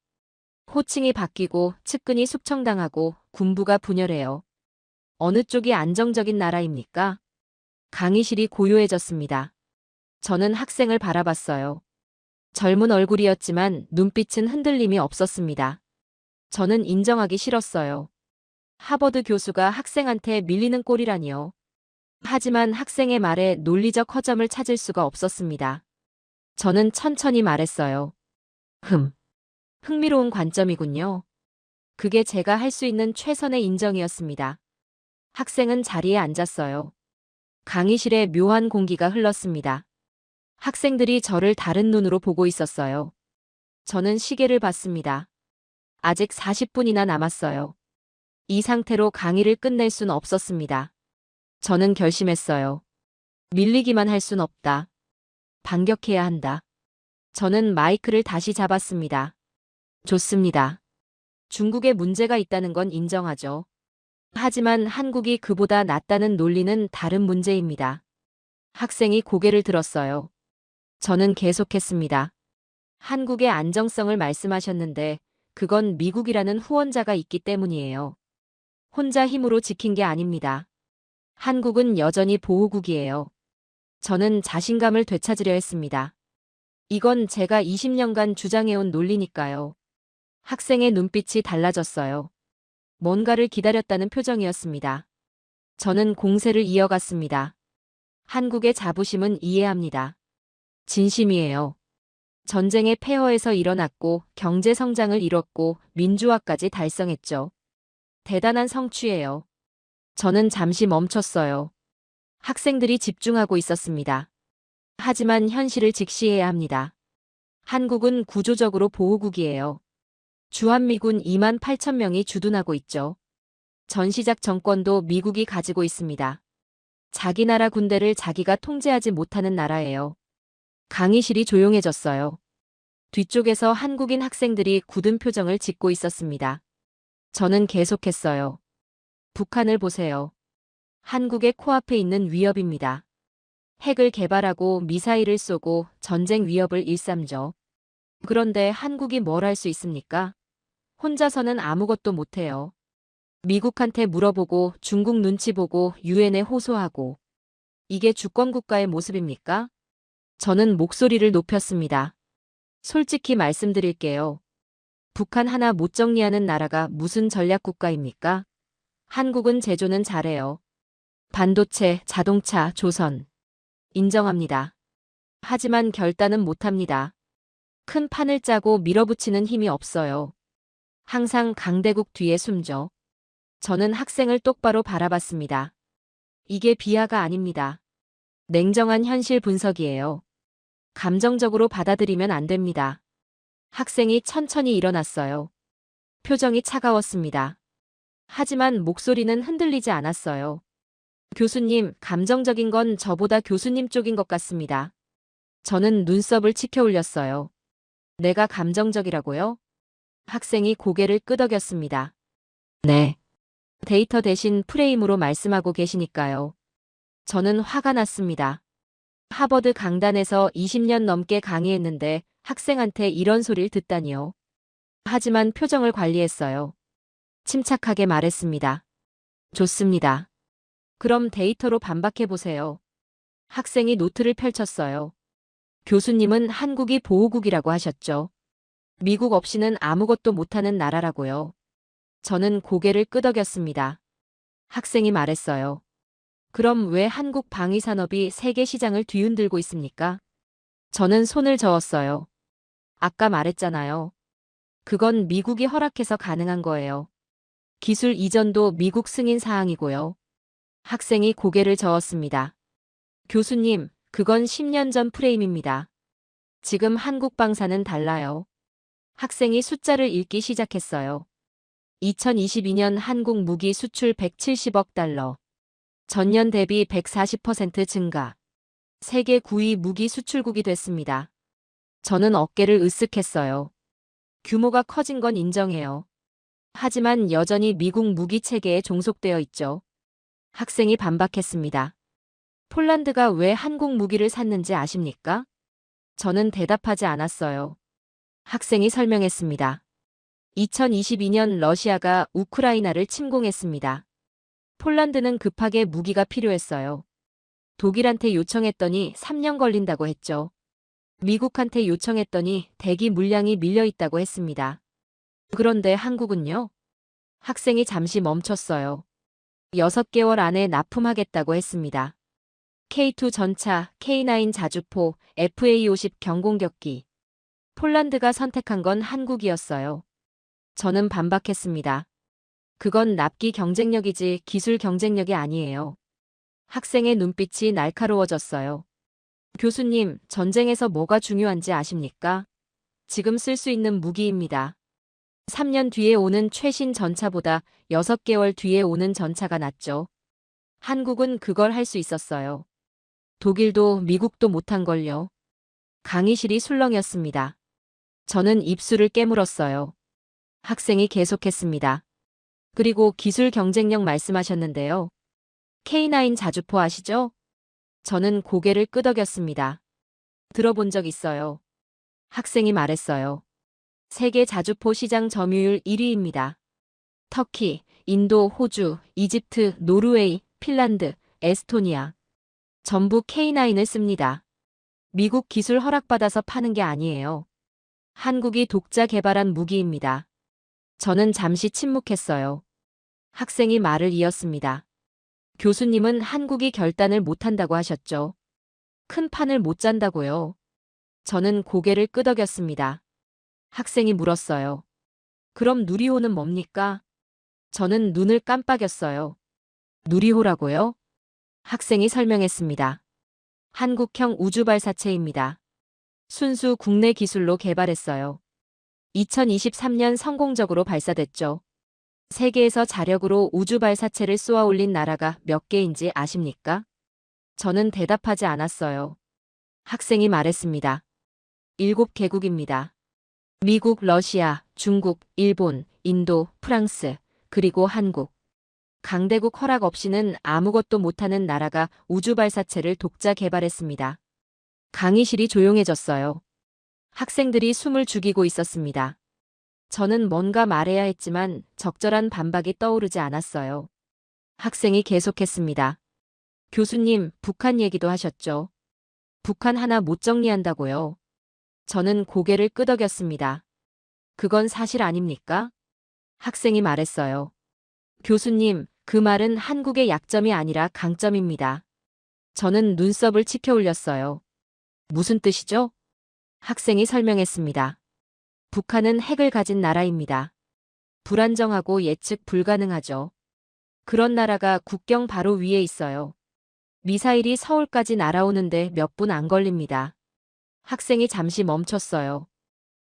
[SPEAKER 4] 호칭이 바뀌고 측근이 숙청당하고 군부가 분열해요. 어느 쪽이 안정적인 나라입니까? 강의실이 고요해졌습니다. 저는 학생을 바라봤어요. 젊은 얼굴이었지만 눈빛은 흔들림이 없었습니다. 저는 인정하기 싫었어요. 하버드 교수가 학생한테 밀리는 꼴이라니요. 하지만 학생의 말에 논리적 허점을 찾을 수가 없었습니다. 저는 천천히 말했어요. 흥미로운 관점이군요. 그게 제가 할 수 있는 최선의 인정이었습니다. 학생은 자리에 앉았어요. 강의실에 묘한 공기가 흘렀습니다. 학생들이 저를 다른 눈으로 보고 있었어요. 저는 시계를 봤습니다. 아직 40분이나 남았어요. 이 상태로 강의를 끝낼 순 없었습니다. 저는 결심했어요. 밀리기만 할 순 없다. 반격해야 한다. 저는 마이크를 다시 잡았습니다. 좋습니다. 중국에 문제가 있다는 건 인정하죠. 하지만 한국이 그보다 낫다는 논리는 다른 문제입니다. 학생이 고개를 들었어요. 저는 계속했습니다. 한국의 안정성을 말씀하셨는데 그건 미국이라는 후원자가 있기 때문이에요. 혼자 힘으로 지킨 게 아닙니다. 한국은 여전히 보호국이에요. 저는 자신감을 되찾으려 했습니다. 이건 제가 20년간 주장해온 논리니까요. 학생의 눈빛이 달라졌어요. 뭔가를 기다렸다는 표정이었습니다. 저는 공세를 이어갔습니다. 한국의 자부심은 이해합니다. 진심이에요. 전쟁의 폐허에서 일어났고 경제 성장을 이뤘고 민주화까지 달성했죠. 대단한 성취예요. 저는 잠시 멈췄어요. 학생들이 집중하고 있었습니다. 하지만 현실을 직시해야 합니다. 한국은 구조적으로 보호국이에요. 주한미군 2만 8천 명이 주둔하고 있죠. 전시작 정권도 미국이 가지고 있습니다. 자기 나라 군대를 자기가 통제하지 못하는 나라예요. 강의실이 조용해졌어요. 뒤쪽에서 한국인 학생들이 굳은 표정을 짓고 있었습니다. 저는 계속했어요. 북한을 보세요. 한국의 코앞에 있는 위협입니다. 핵을 개발하고 미사일을 쏘고 전쟁 위협을 일삼죠. 그런데 한국이 뭘 할 수 있습니까? 혼자서는 아무것도 못해요. 미국한테 물어보고 중국 눈치 보고 유엔에 호소하고. 이게 주권국가의 모습입니까? 저는 목소리를 높였습니다. 솔직히 말씀드릴게요. 북한 하나 못 정리하는 나라가 무슨 전략국가입니까? 한국은 제조는 잘해요. 반도체, 자동차, 조선. 인정합니다. 하지만 결단은 못합니다. 큰 판을 짜고 밀어붙이는 힘이 없어요. 항상 강대국 뒤에 숨죠. 저는 학생을 똑바로 바라봤습니다. 이게 비하가 아닙니다. 냉정한 현실 분석이에요. 감정적으로 받아들이면 안 됩니다. 학생이 천천히 일어났어요. 표정이 차가웠습니다. 하지만 목소리는 흔들리지 않았어요. 교수님, 감정적인 건 저보다 교수님 쪽인 것 같습니다. 저는 눈썹을 치켜 올렸어요. 내가 감정적이라고요? 학생이 고개를 끄덕였습니다. 네. 데이터 대신 프레임으로 말씀하고 계시니까요. 저는 화가 났습니다. 하버드 강단에서 20년 넘게 강의했는데 학생한테 이런 소리를 듣다니요. 하지만 표정을 관리했어요. 침착하게 말했습니다. 좋습니다. 그럼 데이터로 반박해보세요. 학생이 노트를 펼쳤어요. 교수님은 한국이 보호국이라고 하셨죠. 미국 없이는 아무것도 못하는 나라라고요. 저는 고개를 끄덕였습니다. 학생이 말했어요. 그럼 왜 한국 방위산업이 세계 시장을 뒤흔들고 있습니까? 저는 손을 저었어요. 아까 말했잖아요. 그건 미국이 허락해서 가능한 거예요. 기술 이전도 미국 승인 사항이고요. 학생이 고개를 저었습니다. 교수님, 그건 10년 전 프레임입니다. 지금 한국 방사는 달라요. 학생이 숫자를 읽기 시작했어요. 2022년 한국 무기 수출 170억 달러. 전년 대비 140% 증가. 세계 9위 무기 수출국이 됐습니다. 저는 어깨를 으쓱했어요. 규모가 커진 건 인정해요. 하지만 여전히 미국 무기 체계에 종속되어 있죠. 학생이 반박했습니다. 폴란드가 왜 한국 무기를 샀는지 아십니까? 저는 대답하지 않았어요. 학생이 설명했습니다. 2022년 러시아가 우크라이나를 침공했습니다. 폴란드는 급하게 무기가 필요했어요. 독일한테 요청했더니 3년 걸린다고 했죠. 미국한테 요청했더니 대기 물량이 밀려 있다고 했습니다. 그런데 한국은요? 학생이 잠시 멈췄어요. 6개월 안에 납품하겠다고 했습니다. K2 전차, K9 자주포, FA50 경공격기. 폴란드가 선택한 건 한국이었어요. 저는 반박했습니다. 그건 납기 경쟁력이지 기술 경쟁력이 아니에요. 학생의 눈빛이 날카로워졌어요. 교수님, 전쟁에서 뭐가 중요한지 아십니까? 지금 쓸 수 있는 무기입니다. 3년 뒤에 오는 최신 전차보다 6개월 뒤에 오는 전차가 낫죠. 한국은 그걸 할 수 있었어요. 독일도 미국도 못한걸요. 강의실이 술렁였습니다. 저는 입술을 깨물었어요. 학생이 계속했습니다. 그리고 기술 경쟁력 말씀하셨는데요. K9 자주포 아시죠? 저는 고개를 끄덕였습니다. 들어본 적 있어요. 학생이 말했어요. 세계 자주포 시장 점유율 1위입니다. 터키, 인도, 호주, 이집트, 노르웨이, 핀란드, 에스토니아. 전부 K9을 씁니다. 미국 기술 허락받아서 파는 게 아니에요. 한국이 독자 개발한 무기입니다. 저는 잠시 침묵했어요. 학생이 말을 이었습니다. 교수님은 한국이 결단을 못한다고 하셨죠. 큰 판을 못 짠다고요. 저는 고개를 끄덕였습니다. 학생이 물었어요. 그럼 누리호는 뭡니까? 저는 눈을 깜빡였어요. 누리호라고요? 학생이 설명했습니다. 한국형 우주발사체입니다. 순수 국내 기술로 개발했어요. 2023년 성공적으로 발사됐죠. 세계에서 자력으로 우주발사체를 쏘아 올린 나라가 몇 개인지 아십니까? 저는 대답하지 않았어요. 학생이 말했습니다. 7개국입니다. 미국, 러시아, 중국, 일본, 인도, 프랑스, 그리고 한국. 강대국 허락 없이는 아무것도 못하는 나라가 우주발사체를 독자 개발했습니다. 강의실이 조용해졌어요. 학생들이 숨을 죽이고 있었습니다. 저는 뭔가 말해야 했지만 적절한 반박이 떠오르지 않았어요. 학생이 계속했습니다. 교수님, 북한 얘기도 하셨죠? 북한 하나 못 정리한다고요? 저는 고개를 끄덕였습니다. 그건 사실 아닙니까? 학생이 말했어요. 교수님, 그 말은 한국의 약점이 아니라 강점입니다. 저는 눈썹을 치켜 올렸어요. 무슨 뜻이죠? 학생이 설명했습니다. 북한은 핵을 가진 나라입니다. 불안정하고 예측 불가능하죠. 그런 나라가 국경 바로 위에 있어요. 미사일이 서울까지 날아오는데 몇 분 안 걸립니다. 학생이 잠시 멈췄어요.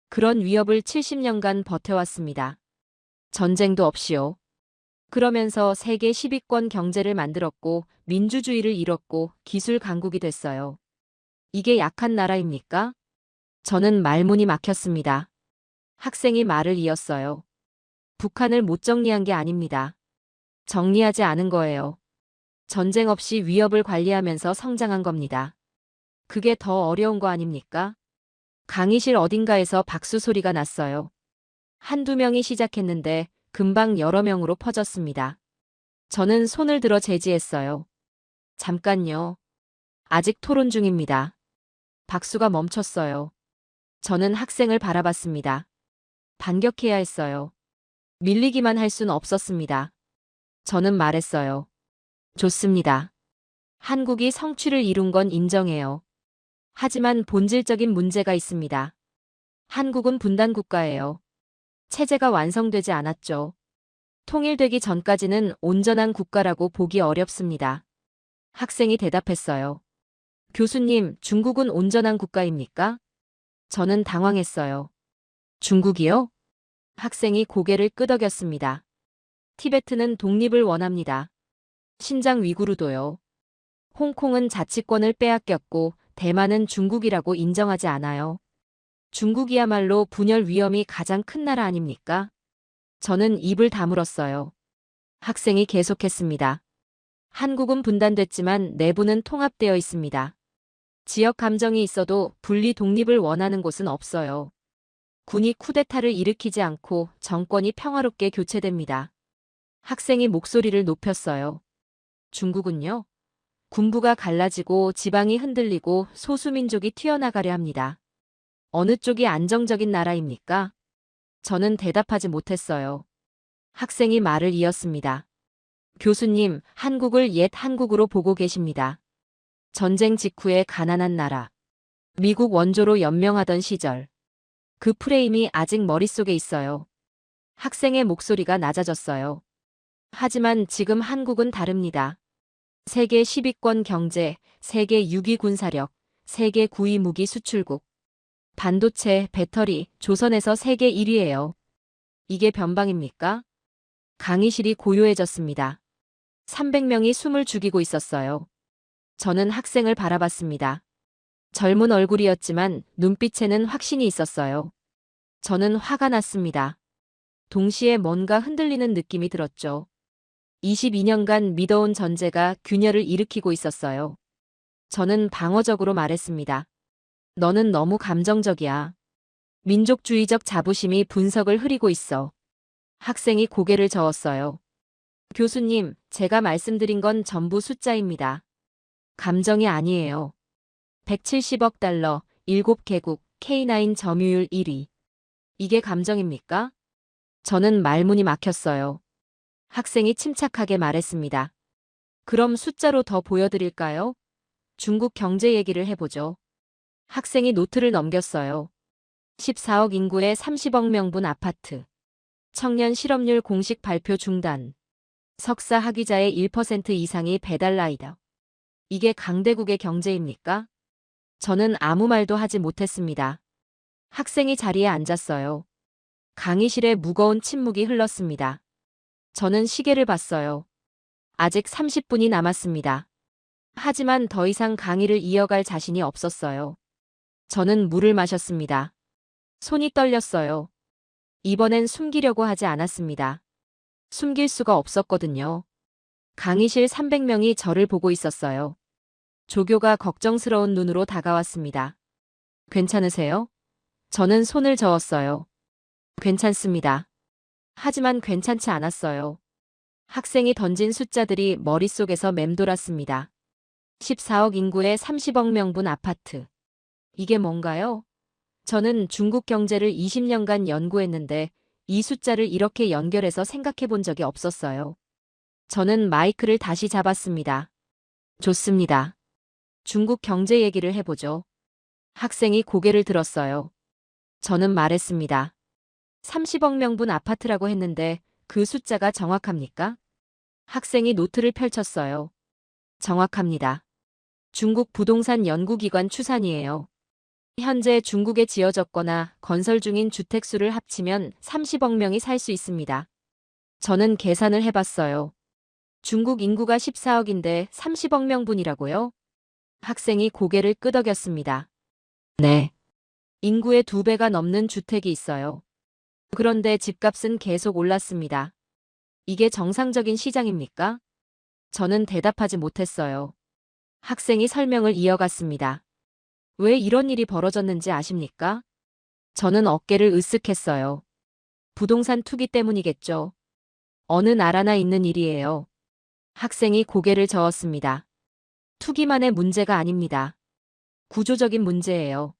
[SPEAKER 4] 그런 위협을 70년간 버텨왔습니다. 전쟁도 없이요. 그러면서 세계 10위권 경제를 만들었고 민주주의를 이뤘고 기술 강국이 됐어요. 이게 약한 나라입니까? 저는 말문이 막혔습니다. 학생이 말을 이었어요. 북한을 못 정리한 게 아닙니다. 정리하지 않은 거예요. 전쟁 없이 위협을 관리하면서 성장한 겁니다. 그게 더 어려운 거 아닙니까? 강의실 어딘가에서 박수 소리가 났어요. 한두 명이 시작했는데 금방 여러 명으로 퍼졌습니다. 저는 손을 들어 제지했어요. 잠깐요. 아직 토론 중입니다. 박수가 멈췄어요. 저는 학생을 바라봤습니다. 반격해야 했어요. 밀리기만 할 순 없었습니다. 저는 말했어요. 좋습니다. 한국이 성취를 이룬 건 인정해요. 하지만 본질적인 문제가 있습니다. 한국은 분단 국가예요. 체제가 완성되지 않았죠. 통일되기 전까지는 온전한 국가라고 보기 어렵습니다. 학생이 대답했어요. 교수님, 중국은 온전한 국가입니까? 저는 당황했어요. 중국이요? 학생이 고개를 끄덕였습니다. 티베트는 독립을 원합니다. 신장 위구르도요. 홍콩은 자치권을 빼앗겼고 대만은 중국이라고 인정하지 않아요. 중국이야말로 분열 위험이 가장 큰 나라 아닙니까? 저는 입을 다물었어요. 학생이 계속했습니다. 한국은 분단됐지만 내부는 통합되어 있습니다. 지역 감정이 있어도 분리 독립을 원하는 곳은 없어요. 군이 쿠데타를 일으키지 않고 정권이 평화롭게 교체됩니다. 학생이 목소리를 높였어요. 중국은요? 군부가 갈라지고 지방이 흔들리고 소수민족이 튀어나가려 합니다. 어느 쪽이 안정적인 나라입니까? 저는 대답하지 못했어요. 학생이 말을 이었습니다. 교수님, 한국을 옛 한국으로 보고 계십니다. 전쟁 직후의 가난한 나라. 미국 원조로 연명하던 시절. 그 프레임이 아직 머릿속에 있어요. 학생의 목소리가 낮아졌어요. 하지만 지금 한국은 다릅니다. 세계 10위권 경제, 세계 6위 군사력, 세계 9위 무기 수출국. 반도체, 배터리, 조선에서 세계 1위예요. 이게 변방입니까? 강의실이 고요해졌습니다. 300명이 숨을 죽이고 있었어요. 저는 학생을 바라봤습니다. 젊은 얼굴이었지만 눈빛에는 확신이 있었어요. 저는 화가 났습니다. 동시에 뭔가 흔들리는 느낌이 들었죠. 22년간 믿어온 전제가 균열을 일으키고 있었어요. 저는 방어적으로 말했습니다. 너는 너무 감정적이야. 민족주의적 자부심이 분석을 흐리고 있어. 학생이 고개를 저었어요. 교수님, 제가 말씀드린 건 전부 숫자입니다. 감정이 아니에요. 170억 달러, 7개국, K9 점유율 1위. 이게 감정입니까? 저는 말문이 막혔어요. 학생이 침착하게 말했습니다. 그럼 숫자로 더 보여드릴까요? 중국 경제 얘기를 해보죠. 학생이 노트를 넘겼어요. 14억 인구에 30억 명분 아파트. 청년 실업률 공식 발표 중단. 석사 학위자의 1% 이상이 배달 라이더. 이게 강대국의 경제입니까? 저는 아무 말도 하지 못했습니다. 학생이 자리에 앉았어요. 강의실에 무거운 침묵이 흘렀습니다. 저는 시계를 봤어요. 아직 30분이 남았습니다. 하지만 더 이상 강의를 이어갈 자신이 없었어요. 저는 물을 마셨습니다. 손이 떨렸어요. 이번엔 숨기려고 하지 않았습니다. 숨길 수가 없었거든요. 강의실 300명이 저를 보고 있었어요. 조교가 걱정스러운 눈으로 다가왔습니다. 괜찮으세요? 저는 손을 저었어요. 괜찮습니다. 하지만 괜찮지 않았어요. 학생이 던진 숫자들이 머릿속에서 맴돌았습니다. 14억 인구에 30억 명분 아파트. 이게 뭔가요? 저는 중국 경제를 20년간 연구했는데 이 숫자를 이렇게 연결해서 생각해 본 적이 없었어요. 저는 마이크를 다시 잡았습니다. 좋습니다. 중국 경제 얘기를 해보죠. 학생이 고개를 들었어요. 저는 말했습니다. 30억 명분 아파트라고 했는데 그 숫자가 정확합니까? 학생이 노트를 펼쳤어요. 정확합니다. 중국 부동산 연구기관 추산이에요. 현재 중국에 지어졌거나 건설 중인 주택 수를 합치면 30억 명이 살 수 있습니다. 저는 계산을 해봤어요. 중국 인구가 14억인데 30억 명분이라고요? 학생이 고개를 끄덕였습니다. 네. 인구의 2배가 넘는 주택이 있어요. 그런데 집값은 계속 올랐습니다. 이게 정상적인 시장입니까? 저는 대답하지 못했어요. 학생이 설명을 이어갔습니다. 왜 이런 일이 벌어졌는지 아십니까? 저는 어깨를 으쓱했어요. 부동산 투기 때문이겠죠. 어느 나라나 있는 일이에요. 학생이 고개를 저었습니다. 투기만의 문제가 아닙니다. 구조적인 문제예요.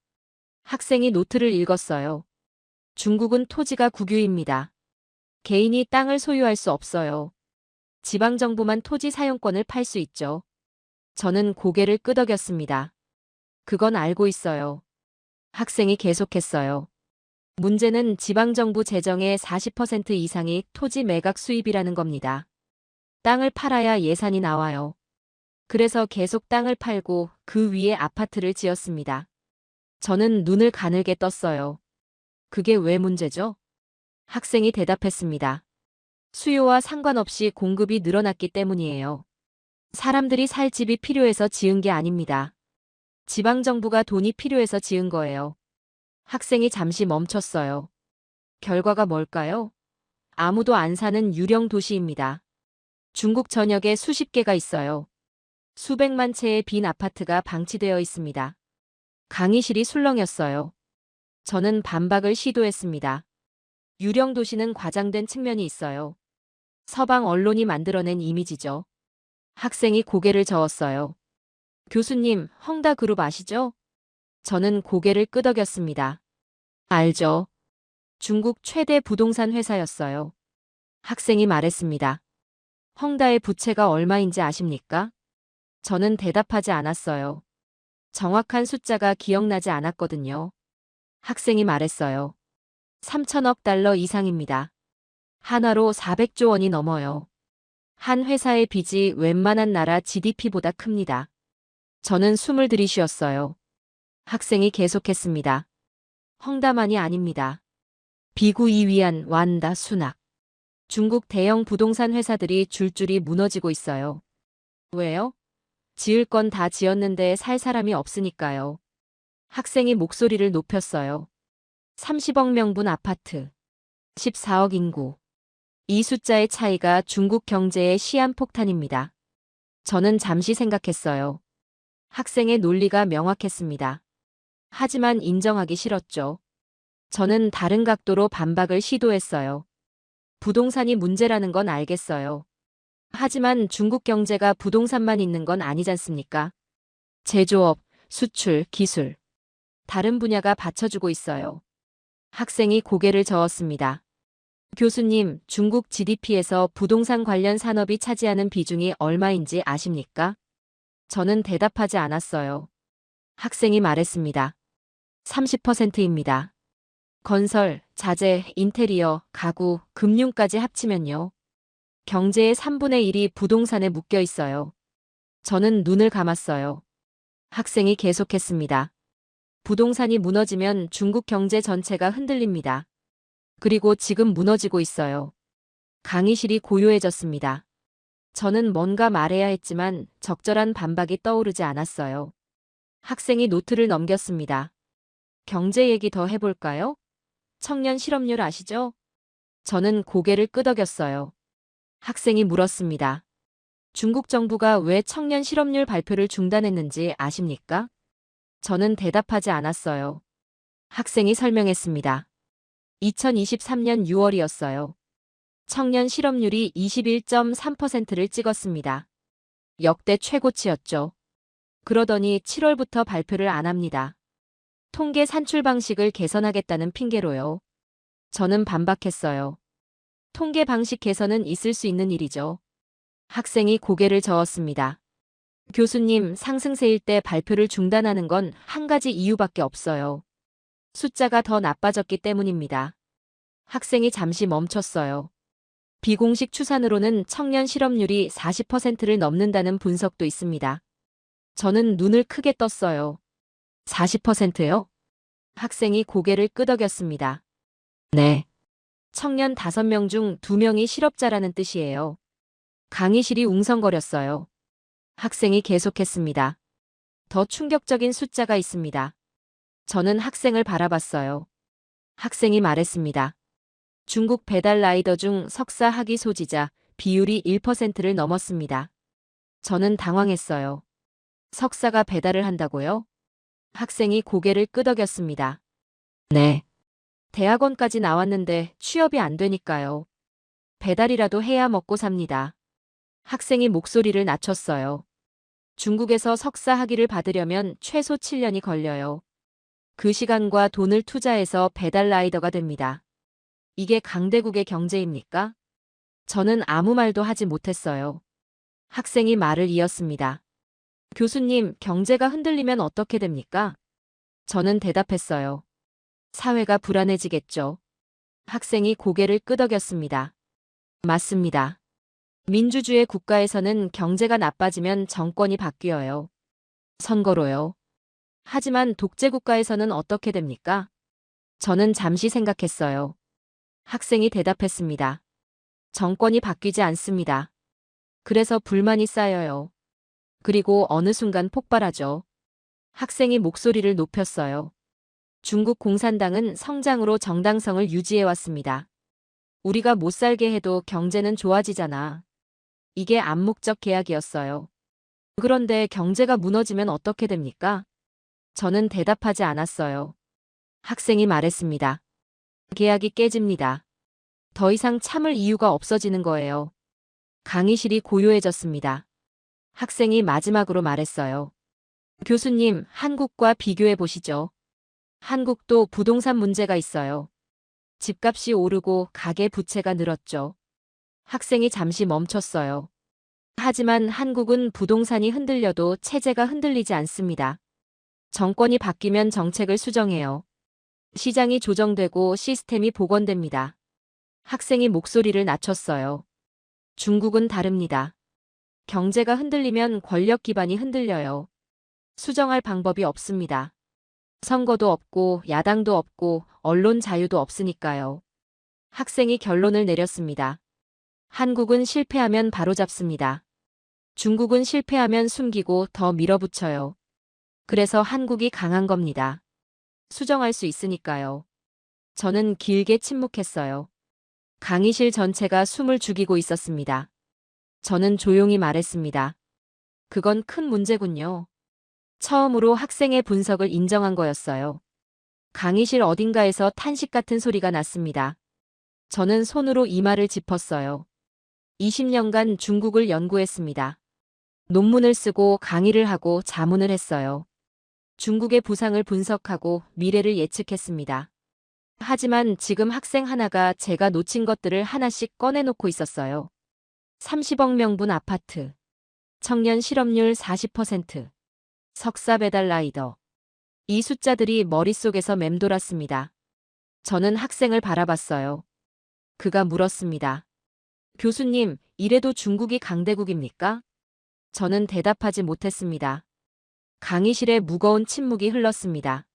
[SPEAKER 4] 학생이 노트를 읽었어요. 중국은 토지가 국유입니다. 개인이 땅을 소유할 수 없어요. 지방정부만 토지 사용권을 팔 수 있죠. 저는 고개를 끄덕였습니다. 그건 알고 있어요. 학생이 계속했어요. 문제는 지방정부 재정의 40% 이상이 토지 매각 수입이라는 겁니다. 땅을 팔아야 예산이 나와요. 그래서 계속 땅을 팔고 그 위에 아파트를 지었습니다. 저는 눈을 가늘게 떴어요. 그게 왜 문제죠? 학생이 대답했습니다. 수요와 상관없이 공급이 늘어났기 때문이에요. 사람들이 살 집이 필요해서 지은 게 아닙니다. 지방정부가 돈이 필요해서 지은 거예요. 학생이 잠시 멈췄어요. 결과가 뭘까요? 아무도 안 사는 유령 도시입니다. 중국 전역에 수십 개가 있어요. 수백만 채의 빈 아파트가 방치되어 있습니다. 강의실이 술렁였어요. 저는 반박을 시도했습니다. 유령 도시는 과장된 측면이 있어요. 서방 언론이 만들어낸 이미지죠. 학생이 고개를 저었어요. 교수님, 헝다그룹 아시죠? 저는 고개를 끄덕였습니다. 알죠. 중국 최대 부동산 회사였어요. 학생이 말했습니다. 헝다의 부채가 얼마인지 아십니까? 저는 대답하지 않았어요. 정확한 숫자가 기억나지 않았거든요. 학생이 말했어요. 3천억 달러 이상입니다. 한화로 400조 원이 넘어요. 한 회사의 빚이 웬만한 나라 GDP보다 큽니다. 저는 숨을 들이쉬었어요. 학생이 계속했습니다. 헝다만이 아닙니다. 비구 이위안, 완다, 순악. 중국 대형 부동산 회사들이 줄줄이 무너지고 있어요. 왜요? 지을 건 다 지었는데 살 사람이 없으니까요. 학생이 목소리를 높였어요. 30억 명분 아파트, 14억 인구. 이 숫자의 차이가 중국 경제의 시한폭탄입니다. 저는 잠시 생각했어요. 학생의 논리가 명확했습니다. 하지만 인정하기 싫었죠. 저는 다른 각도로 반박을 시도했어요. 부동산이 문제라는 건 알겠어요. 하지만 중국 경제가 부동산만 있는 건 아니잖습니까? 제조업, 수출, 기술. 다른 분야가 받쳐주고 있어요. 학생이 고개를 저었습니다. 교수님, 중국 GDP에서 부동산 관련 산업이 차지하는 비중이 얼마인지 아십니까? 저는 대답하지 않았어요. 학생이 말했습니다. 30%입니다. 건설, 자재, 인테리어, 가구, 금융까지 합치면요. 경제의 3분의 1이 부동산에 묶여 있어요. 저는 눈을 감았어요. 학생이 계속했습니다. 부동산이 무너지면 중국 경제 전체가 흔들립니다. 그리고 지금 무너지고 있어요. 강의실이 고요해졌습니다. 저는 뭔가 말해야 했지만 적절한 반박이 떠오르지 않았어요. 학생이 노트를 넘겼습니다. 경제 얘기 더 해볼까요? 청년 실업률 아시죠? 저는 고개를 끄덕였어요. 학생이 물었습니다. 중국 정부가 왜 청년 실업률 발표를 중단했는지 아십니까? 저는 대답하지 않았어요. 학생이 설명했습니다. 2023년 6월이었어요. 청년 실업률이 21.3%를 찍었습니다. 역대 최고치였죠. 그러더니 7월부터 발표를 안 합니다. 통계 산출 방식을 개선하겠다는 핑계로요. 저는 반박했어요. 통계 방식 개선은 있을 수 있는 일이죠. 학생이 고개를 저었습니다. 교수님, 상승세일 때 발표를 중단하는 건 한 가지 이유밖에 없어요. 숫자가 더 나빠졌기 때문입니다. 학생이 잠시 멈췄어요. 비공식 추산으로는 청년 실업률이 40%를 넘는다는 분석도 있습니다. 저는 눈을 크게 떴어요. 40%요? 학생이 고개를 끄덕였습니다. 네. 청년 5명 중 2명이 실업자라는 뜻이에요. 강의실이 웅성거렸어요. 학생이 계속했습니다. 더 충격적인 숫자가 있습니다. 저는 학생을 바라봤어요. 학생이 말했습니다. 중국 배달 라이더 중 석사 학위 소지자 비율이 1%를 넘었습니다. 저는 당황했어요. 석사가 배달을 한다고요? 학생이 고개를 끄덕였습니다. 네. 대학원까지 나왔는데 취업이 안 되니까요. 배달이라도 해야 먹고 삽니다. 학생이 목소리를 낮췄어요. 중국에서 석사 학위를 받으려면 최소 7년이 걸려요. 그 시간과 돈을 투자해서 배달 라이더가 됩니다. 이게 강대국의 경제입니까? 저는 아무 말도 하지 못했어요. 학생이 말을 이었습니다. 교수님, 경제가 흔들리면 어떻게 됩니까? 저는 대답했어요. 사회가 불안해지겠죠. 학생이 고개를 끄덕였습니다. 맞습니다. 민주주의 국가에서는 경제가 나빠지면 정권이 바뀌어요. 선거로요. 하지만 독재 국가에서는 어떻게 됩니까? 저는 잠시 생각했어요. 학생이 대답했습니다. 정권이 바뀌지 않습니다. 그래서 불만이 쌓여요. 그리고 어느 순간 폭발하죠. 학생이 목소리를 높였어요. 중국 공산당은 성장으로 정당성을 유지해왔습니다. 우리가 못 살게 해도 경제는 좋아지잖아. 이게 암묵적 계약이었어요. 그런데 경제가 무너지면 어떻게 됩니까? 저는 대답하지 않았어요. 학생이 말했습니다. 계약이 깨집니다. 더 이상 참을 이유가 없어지는 거예요. 강의실이 고요해졌습니다. 학생이 마지막으로 말했어요. 교수님, 한국과 비교해 보시죠. 한국도 부동산 문제가 있어요. 집값이 오르고 가계 부채가 늘었죠. 학생이 잠시 멈췄어요. 하지만 한국은 부동산이 흔들려도 체제가 흔들리지 않습니다. 정권이 바뀌면 정책을 수정해요. 시장이 조정되고 시스템이 복원됩니다. 학생이 목소리를 낮췄어요. 중국은 다릅니다. 경제가 흔들리면 권력 기반이 흔들려요. 수정할 방법이 없습니다. 선거도 없고 야당도 없고 언론 자유도 없으니까요. 학생이 결론을 내렸습니다. 한국은 실패하면 바로잡습니다. 중국은 실패하면 숨기고 더 밀어붙여요. 그래서 한국이 강한 겁니다. 수정할 수 있으니까요. 저는 길게 침묵했어요. 강의실 전체가 숨을 죽이고 있었습니다. 저는 조용히 말했습니다. 그건 큰 문제군요. 처음으로 학생의 분석을 인정한 거였어요. 강의실 어딘가에서 탄식 같은 소리가 났습니다. 저는 손으로 이마를 짚었어요. 20년간 중국을 연구했습니다. 논문을 쓰고 강의를 하고 자문을 했어요. 중국의 부상을 분석하고 미래를 예측했습니다. 하지만 지금 학생 하나가 제가 놓친 것들을 하나씩 꺼내놓고 있었어요. 30억 명분 아파트, 청년 실업률 40%, 석사 배달 라이더. 이 숫자들이 머릿속에서 맴돌았습니다. 저는 학생을 바라봤어요. 그가 물었습니다. 교수님, 이래도 중국이 강대국입니까? 저는 대답하지 못했습니다. 강의실에 무거운 침묵이 흘렀습니다.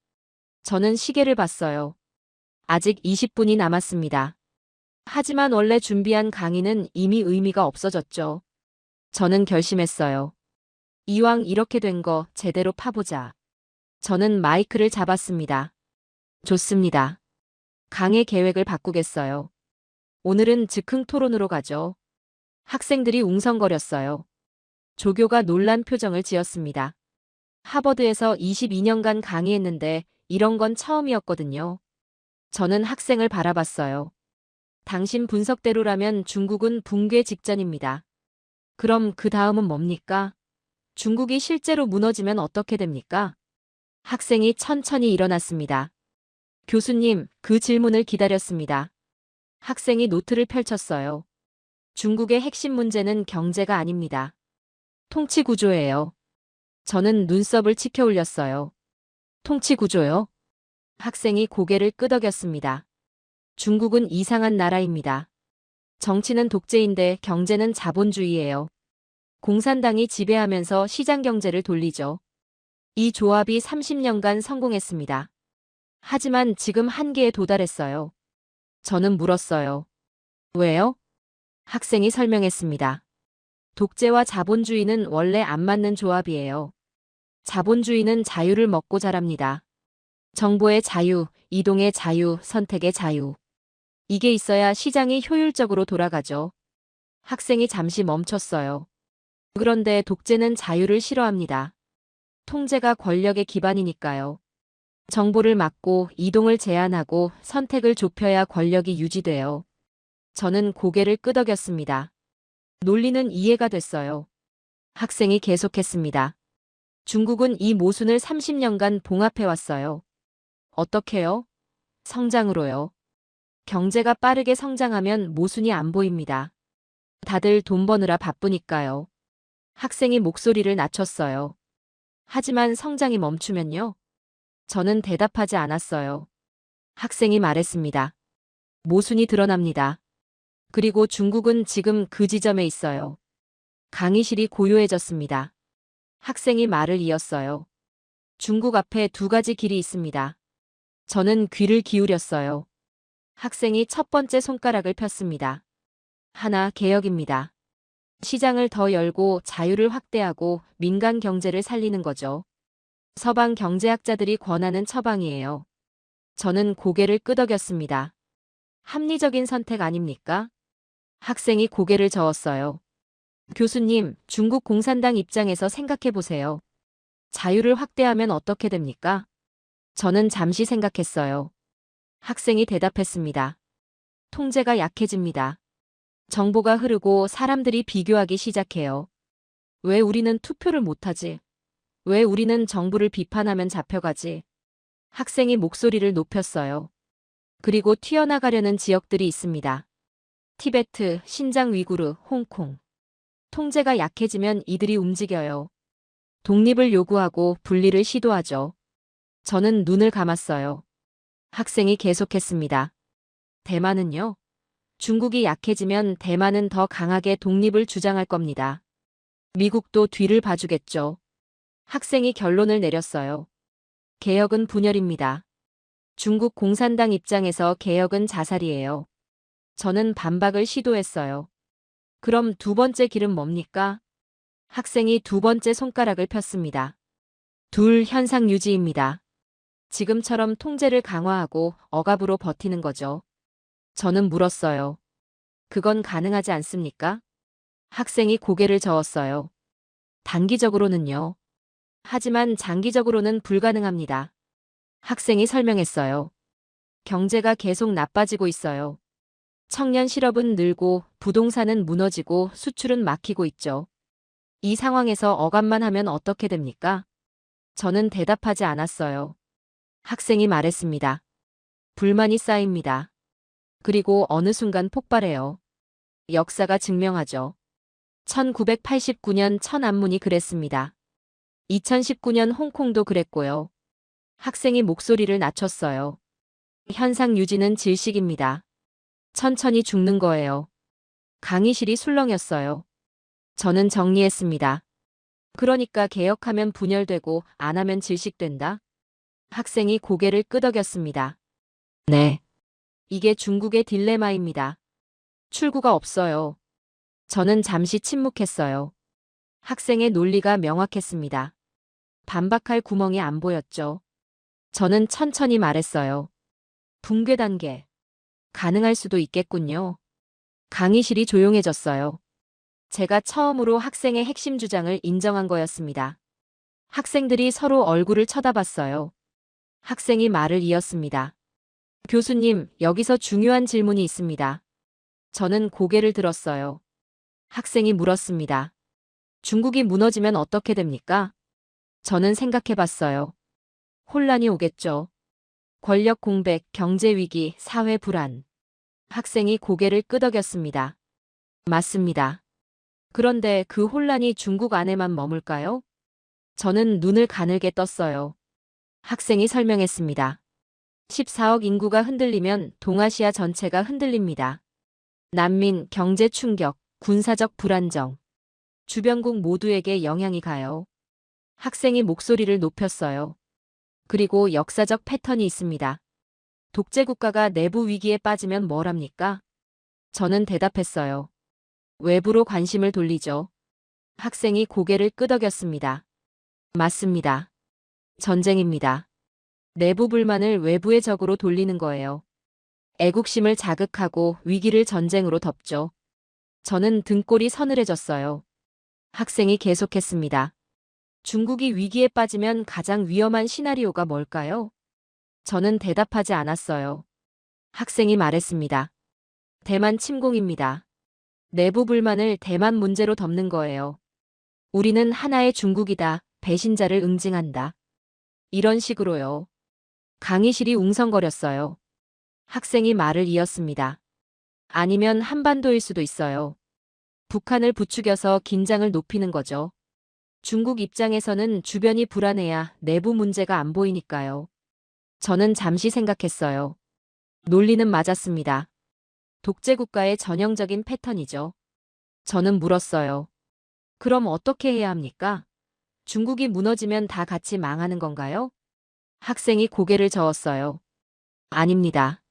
[SPEAKER 4] 저는 시계를 봤어요. 아직 20분이 남았습니다. 하지만 원래 준비한 강의는 이미 의미가 없어졌죠. 저는 결심했어요. 이왕 이렇게 된 거 제대로 파보자. 저는 마이크를 잡았습니다. 좋습니다. 강의 계획을 바꾸겠어요. 오늘은 즉흥 토론으로 가죠. 학생들이 웅성거렸어요. 조교가 놀란 표정을 지었습니다. 하버드에서 22년간 강의했는데 이런 건 처음이었거든요. 저는 학생을 바라봤어요. 당신 분석대로라면 중국은 붕괴 직전입니다. 그럼 그 다음은 뭡니까? 중국이 실제로 무너지면 어떻게 됩니까? 학생이 천천히 일어났습니다. 교수님, 그 질문을 기다렸습니다. 학생이 노트를 펼쳤어요. 중국의 핵심 문제는 경제가 아닙니다. 통치 구조예요. 저는 눈썹을 치켜 올렸어요. 통치 구조요? 학생이 고개를 끄덕였습니다. 중국은 이상한 나라입니다. 정치는 독재인데 경제는 자본주의예요. 공산당이 지배하면서 시장 경제를 돌리죠. 이 조합이 30년간 성공했습니다. 하지만 지금 한계에 도달했어요. 저는 물었어요. 왜요? 학생이 설명했습니다. 독재와 자본주의는 원래 안 맞는 조합이에요. 자본주의는 자유를 먹고 자랍니다. 정보의 자유, 이동의 자유, 선택의 자유. 이게 있어야 시장이 효율적으로 돌아가죠. 학생이 잠시 멈췄어요. 그런데 독재는 자유를 싫어합니다. 통제가 권력의 기반이니까요. 정보를 막고 이동을 제한하고 선택을 좁혀야 권력이 유지돼요. 저는 고개를 끄덕였습니다. 논리는 이해가 됐어요. 학생이 계속했습니다. 중국은 이 모순을 30년간 봉합해왔어요. 어떻게요? 성장으로요. 경제가 빠르게 성장하면 모순이 안 보입니다. 다들 돈 버느라 바쁘니까요. 학생이 목소리를 낮췄어요. 하지만 성장이 멈추면요? 저는 대답하지 않았어요. 학생이 말했습니다. 모순이 드러납니다. 그리고 중국은 지금 그 지점에 있어요. 강의실이 고요해졌습니다. 학생이 말을 이었어요. 중국 앞에 두 가지 길이 있습니다. 저는 귀를 기울였어요. 학생이 첫 번째 손가락을 폈습니다. 하나, 개혁입니다. 시장을 더 열고 자유를 확대하고 민간 경제를 살리는 거죠. 서방 경제학자들이 권하는 처방이에요. 저는 고개를 끄덕였습니다. 합리적인 선택 아닙니까? 학생이 고개를 저었어요. 교수님, 중국 공산당 입장에서 생각해 보세요. 자유를 확대하면 어떻게 됩니까? 저는 잠시 생각했어요. 학생이 대답했습니다. 통제가 약해집니다. 정보가 흐르고 사람들이 비교하기 시작해요. 왜 우리는 투표를 못하지? 왜 우리는 정부를 비판하면 잡혀가지? 학생이 목소리를 높였어요. 그리고 튀어나가려는 지역들이 있습니다. 티베트, 신장 위구르, 홍콩. 통제가 약해지면 이들이 움직여요. 독립을 요구하고 분리를 시도하죠. 저는 눈을 감았어요. 학생이 계속했습니다. 대만은요? 중국이 약해지면 대만은 더 강하게 독립을 주장할 겁니다. 미국도 뒤를 봐주겠죠. 학생이 결론을 내렸어요. 개혁은 분열입니다. 중국 공산당 입장에서 개혁은 자살이에요. 저는 반박을 시도했어요. 그럼 두 번째 길은 뭡니까? 학생이 두 번째 손가락을 폈습니다. 둘, 현상 유지입니다. 지금처럼 통제를 강화하고 억압으로 버티는 거죠. 저는 물었어요. 그건 가능하지 않습니까? 학생이 고개를 저었어요. 단기적으로는요. 하지만 장기적으로는 불가능합니다. 학생이 설명했어요. 경제가 계속 나빠지고 있어요. 청년 실업은 늘고 부동산은 무너지고 수출은 막히고 있죠. 이 상황에서 억압만 하면 어떻게 됩니까? 저는 대답하지 않았어요. 학생이 말했습니다. 불만이 쌓입니다. 그리고 어느 순간 폭발해요. 역사가 증명하죠. 1989년 천안문이 그랬습니다. 2019년 홍콩도 그랬고요. 학생이 목소리를 낮췄어요. 현상 유지는 질식입니다. 천천히 죽는 거예요. 강의실이 술렁였어요. 저는 정리했습니다. 그러니까 개혁하면 분열되고 안 하면 질식된다? 학생이 고개를 끄덕였습니다. 네. 이게 중국의 딜레마입니다. 출구가 없어요. 저는 잠시 침묵했어요. 학생의 논리가 명확했습니다. 반박할 구멍이 안 보였죠. 저는 천천히 말했어요. 붕괴 단계. 가능할 수도 있겠군요. 강의실이 조용해졌어요. 제가 처음으로 학생의 핵심 주장을 인정한 거였습니다. 학생들이 서로 얼굴을 쳐다봤어요. 학생이 말을 이었습니다. 교수님, 여기서 중요한 질문이 있습니다. 저는 고개를 들었어요. 학생이 물었습니다. 중국이 무너지면 어떻게 됩니까? 저는 생각해봤어요. 혼란이 오겠죠. 권력 공백, 경제 위기, 사회 불안. 학생이 고개를 끄덕였습니다. 맞습니다. 그런데 그 혼란이 중국 안에만 머물까요? 저는 눈을 가늘게 떴어요. 학생이 설명했습니다. 14억 인구가 흔들리면 동아시아 전체가 흔들립니다. 난민, 경제 충격, 군사적 불안정. 주변국 모두에게 영향이 가요. 학생이 목소리를 높였어요. 그리고 역사적 패턴이 있습니다. 독재 국가가 내부 위기에 빠지면 뭘 합니까? 저는 대답했어요. 외부로 관심을 돌리죠. 학생이 고개를 끄덕였습니다. 맞습니다. 전쟁입니다. 내부 불만을 외부의 적으로 돌리는 거예요. 애국심을 자극하고 위기를 전쟁으로 덮죠. 저는 등골이 서늘해졌어요. 학생이 계속했습니다. 중국이 위기에 빠지면 가장 위험한 시나리오가 뭘까요? 저는 대답하지 않았어요. 학생이 말했습니다. 대만 침공입니다. 내부 불만을 대만 문제로 덮는 거예요. 우리는 하나의 중국이다. 배신자를 응징한다. 이런 식으로요. 강의실이 웅성거렸어요. 학생이 말을 이었습니다. 아니면 한반도일 수도 있어요. 북한을 부추겨서 긴장을 높이는 거죠. 중국 입장에서는 주변이 불안해야 내부 문제가 안 보이니까요. 저는 잠시 생각했어요. 논리는 맞았습니다. 독재국가의 전형적인 패턴이죠. 저는 물었어요. 그럼 어떻게 해야 합니까? 중국이 무너지면 다 같이 망하는 건가요? 학생이 고개를 저었어요. 아닙니다.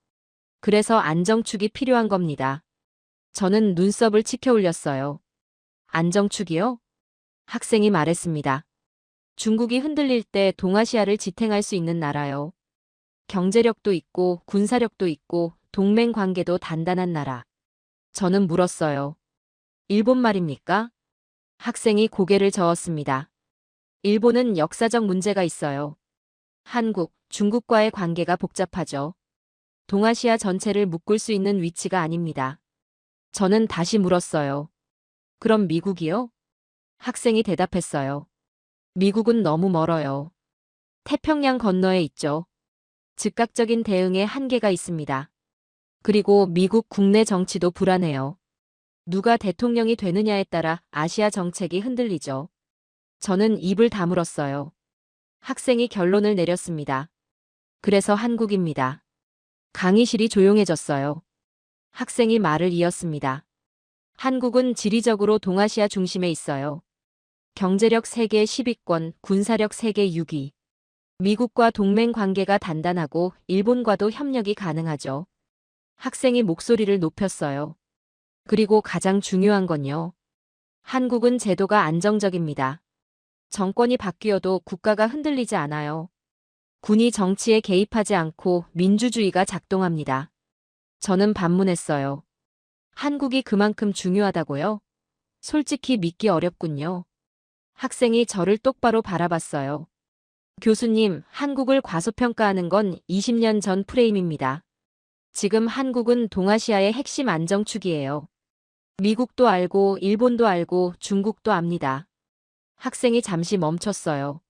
[SPEAKER 4] 그래서 안정축이 필요한 겁니다. 저는 눈썹을 치켜 올렸어요. 안정축이요? 학생이 말했습니다. 중국이 흔들릴 때 동아시아를 지탱할 수 있는 나라요. 경제력도 있고 군사력도 있고 동맹 관계도 단단한 나라. 저는 물었어요. 일본 말입니까? 학생이 고개를 저었습니다. 일본은 역사적 문제가 있어요. 한국, 중국과의 관계가 복잡하죠. 동아시아 전체를 묶을 수 있는 위치가 아닙니다. 저는 다시 물었어요. 그럼 미국이요? 학생이 대답했어요. 미국은 너무 멀어요. 태평양 건너에 있죠. 즉각적인 대응에 한계가 있습니다. 그리고 미국 국내 정치도 불안해요. 누가 대통령이 되느냐에 따라 아시아 정책이 흔들리죠. 저는 입을 다물었어요. 학생이 결론을 내렸습니다. 그래서 한국입니다. 강의실이 조용해졌어요. 학생이 말을 이었습니다. 한국은 지리적으로 동아시아 중심에 있어요. 경제력 세계 10위권, 군사력 세계 6위. 미국과 동맹 관계가 단단하고 일본과도 협력이 가능하죠. 학생이 목소리를 높였어요. 그리고 가장 중요한 건요. 한국은 제도가 안정적입니다. 정권이 바뀌어도 국가가 흔들리지 않아요. 군이 정치에 개입하지 않고 민주주의가 작동합니다. 저는 반문했어요. 한국이 그만큼 중요하다고요? 솔직히 믿기 어렵군요. 학생이 저를 똑바로 바라봤어요. 교수님, 한국을 과소평가하는 건 20년 전 프레임입니다. 지금 한국은 동아시아의 핵심 안정축이에요. 미국도 알고, 일본도 알고, 중국도 압니다. 학생이 잠시 멈췄어요.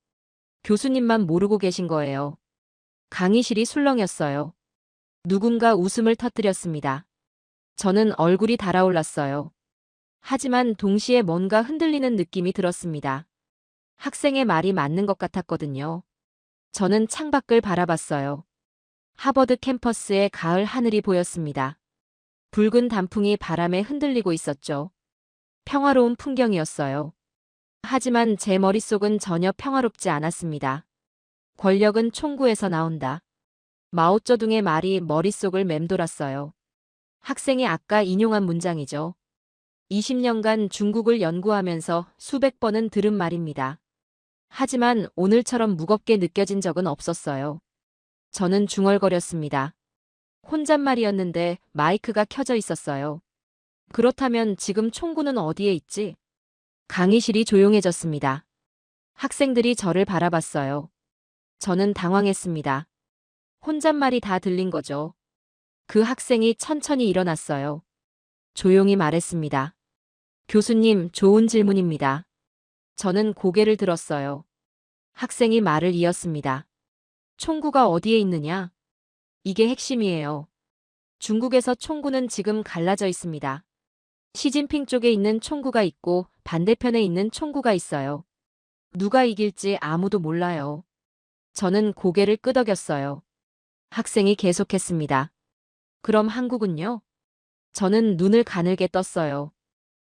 [SPEAKER 4] 교수님만 모르고 계신 거예요. 강의실이 술렁였어요. 누군가 웃음을 터뜨렸습니다. 저는 얼굴이 달아올랐어요. 하지만 동시에 뭔가 흔들리는 느낌이 들었습니다. 학생의 말이 맞는 것 같았거든요. 저는 창밖을 바라봤어요. 하버드 캠퍼스의 가을 하늘이 보였습니다. 붉은 단풍이 바람에 흔들리고 있었죠. 평화로운 풍경이었어요. 하지만 제 머릿속은 전혀 평화롭지 않았습니다. 권력은 총구에서 나온다. 마오쩌둥의 말이 머릿속을 맴돌았어요. 학생이 아까 인용한 문장이죠. 20년간 중국을 연구하면서 수백 번은 들은 말입니다. 하지만 오늘처럼 무겁게 느껴진 적은 없었어요. 저는 중얼거렸습니다. 혼잣말이었는데 마이크가 켜져 있었어요. 그렇다면 지금 총구는 어디에 있지? 강의실이 조용해졌습니다. 학생들이 저를 바라봤어요. 저는 당황했습니다. 혼잣말이 다 들린 거죠. 그 학생이 천천히 일어났어요. 조용히 말했습니다. 교수님, 좋은 질문입니다. 저는 고개를 들었어요. 학생이 말을 이었습니다. 총구가 어디에 있느냐? 이게 핵심이에요. 중국에서 총구는 지금 갈라져 있습니다. 시진핑 쪽에 있는 총구가 있고 반대편에 있는 총구가 있어요. 누가 이길지 아무도 몰라요. 저는 고개를 끄덕였어요. 학생이 계속했습니다. 그럼 한국은요? 저는 눈을 가늘게 떴어요.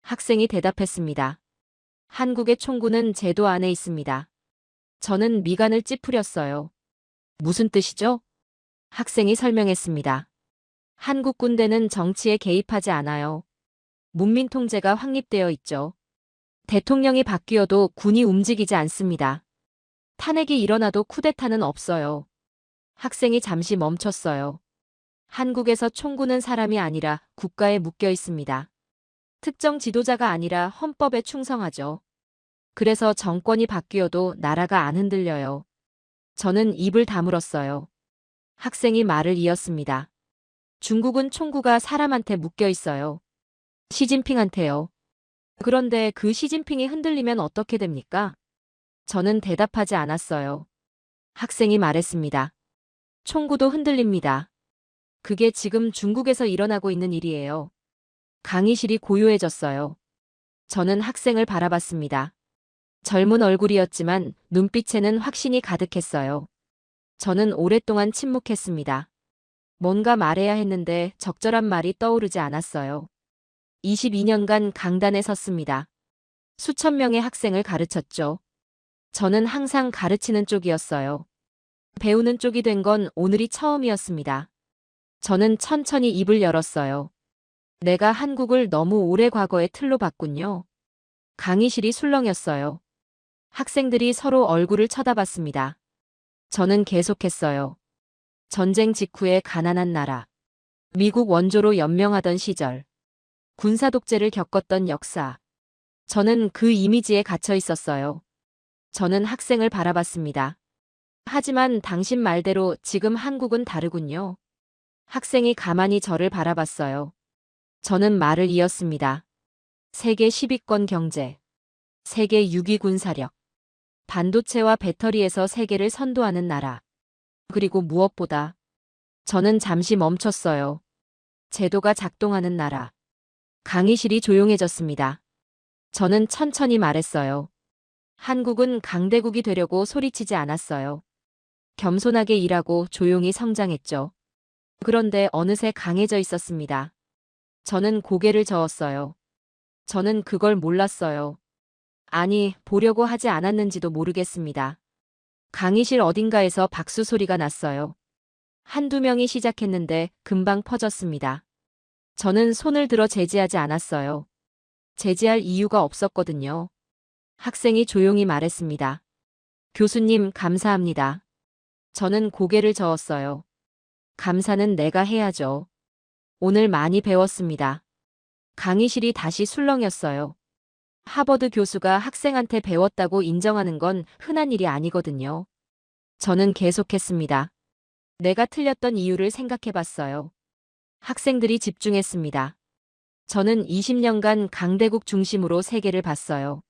[SPEAKER 4] 학생이 대답했습니다. 한국의 총구는 제도 안에 있습니다. 저는 미간을 찌푸렸어요. 무슨 뜻이죠? 학생이 설명했습니다. 한국 군대는 정치에 개입하지 않아요. 문민 통제가 확립되어 있죠. 대통령이 바뀌어도 군이 움직이지 않습니다. 탄핵이 일어나도 쿠데타는 없어요. 학생이 잠시 멈췄어요. 한국에서 총구는 사람이 아니라 국가에 묶여 있습니다. 특정 지도자가 아니라 헌법에 충성하죠. 그래서 정권이 바뀌어도 나라가 안 흔들려요. 저는 입을 다물었어요. 학생이 말을 이었습니다. 중국은 총구가 사람한테 묶여 있어요. 시진핑한테요. 그런데 그 시진핑이 흔들리면 어떻게 됩니까? 저는 대답하지 않았어요. 학생이 말했습니다. 총구도 흔들립니다. 그게 지금 중국에서 일어나고 있는 일이에요. 강의실이 고요해졌어요. 저는 학생을 바라봤습니다. 젊은 얼굴이었지만 눈빛에는 확신이 가득했어요. 저는 오랫동안 침묵했습니다. 뭔가 말해야 했는데 적절한 말이 떠오르지 않았어요. 22년간 강단에 섰습니다. 수천 명의 학생을 가르쳤죠. 저는 항상 가르치는 쪽이었어요. 배우는 쪽이 된 건 오늘이 처음이었습니다. 저는 천천히 입을 열었어요. 내가 한국을 너무 오래 과거의 틀로 봤군요. 강의실이 술렁였어요. 학생들이 서로 얼굴을 쳐다봤습니다. 저는 계속했어요. 전쟁 직후의 가난한 나라. 미국 원조로 연명하던 시절. 군사 독재를 겪었던 역사. 저는 그 이미지에 갇혀 있었어요. 저는 학생을 바라봤습니다. 하지만 당신 말대로 지금 한국은 다르군요. 학생이 가만히 저를 바라봤어요. 저는 말을 이었습니다. 세계 10위권 경제. 세계 6위 군사력. 반도체와 배터리에서 세계를 선도하는 나라. 그리고 무엇보다 저는 잠시 멈췄어요. 제도가 작동하는 나라. 강의실이 조용해졌습니다. 저는 천천히 말했어요. 한국은 강대국이 되려고 소리치지 않았어요. 겸손하게 일하고 조용히 성장했죠. 그런데 어느새 강해져 있었습니다. 저는 고개를 저었어요. 저는 그걸 몰랐어요. 아니, 보려고 하지 않았는지도 모르겠습니다. 강의실 어딘가에서 박수 소리가 났어요. 한두 명이 시작했는데 금방 퍼졌습니다. 저는 손을 들어 제지하지 않았어요. 제지할 이유가 없었거든요. 학생이 조용히 말했습니다. 교수님, 감사합니다. 저는 고개를 저었어요. 감사는 내가 해야죠. 오늘 많이 배웠습니다. 강의실이 다시 술렁였어요. 하버드 교수가 학생한테 배웠다고 인정하는 건 흔한 일이 아니거든요. 저는 계속했습니다. 내가 틀렸던 이유를 생각해 봤어요. 학생들이 집중했습니다. 저는 20년간 강대국 중심으로 세계를 봤어요.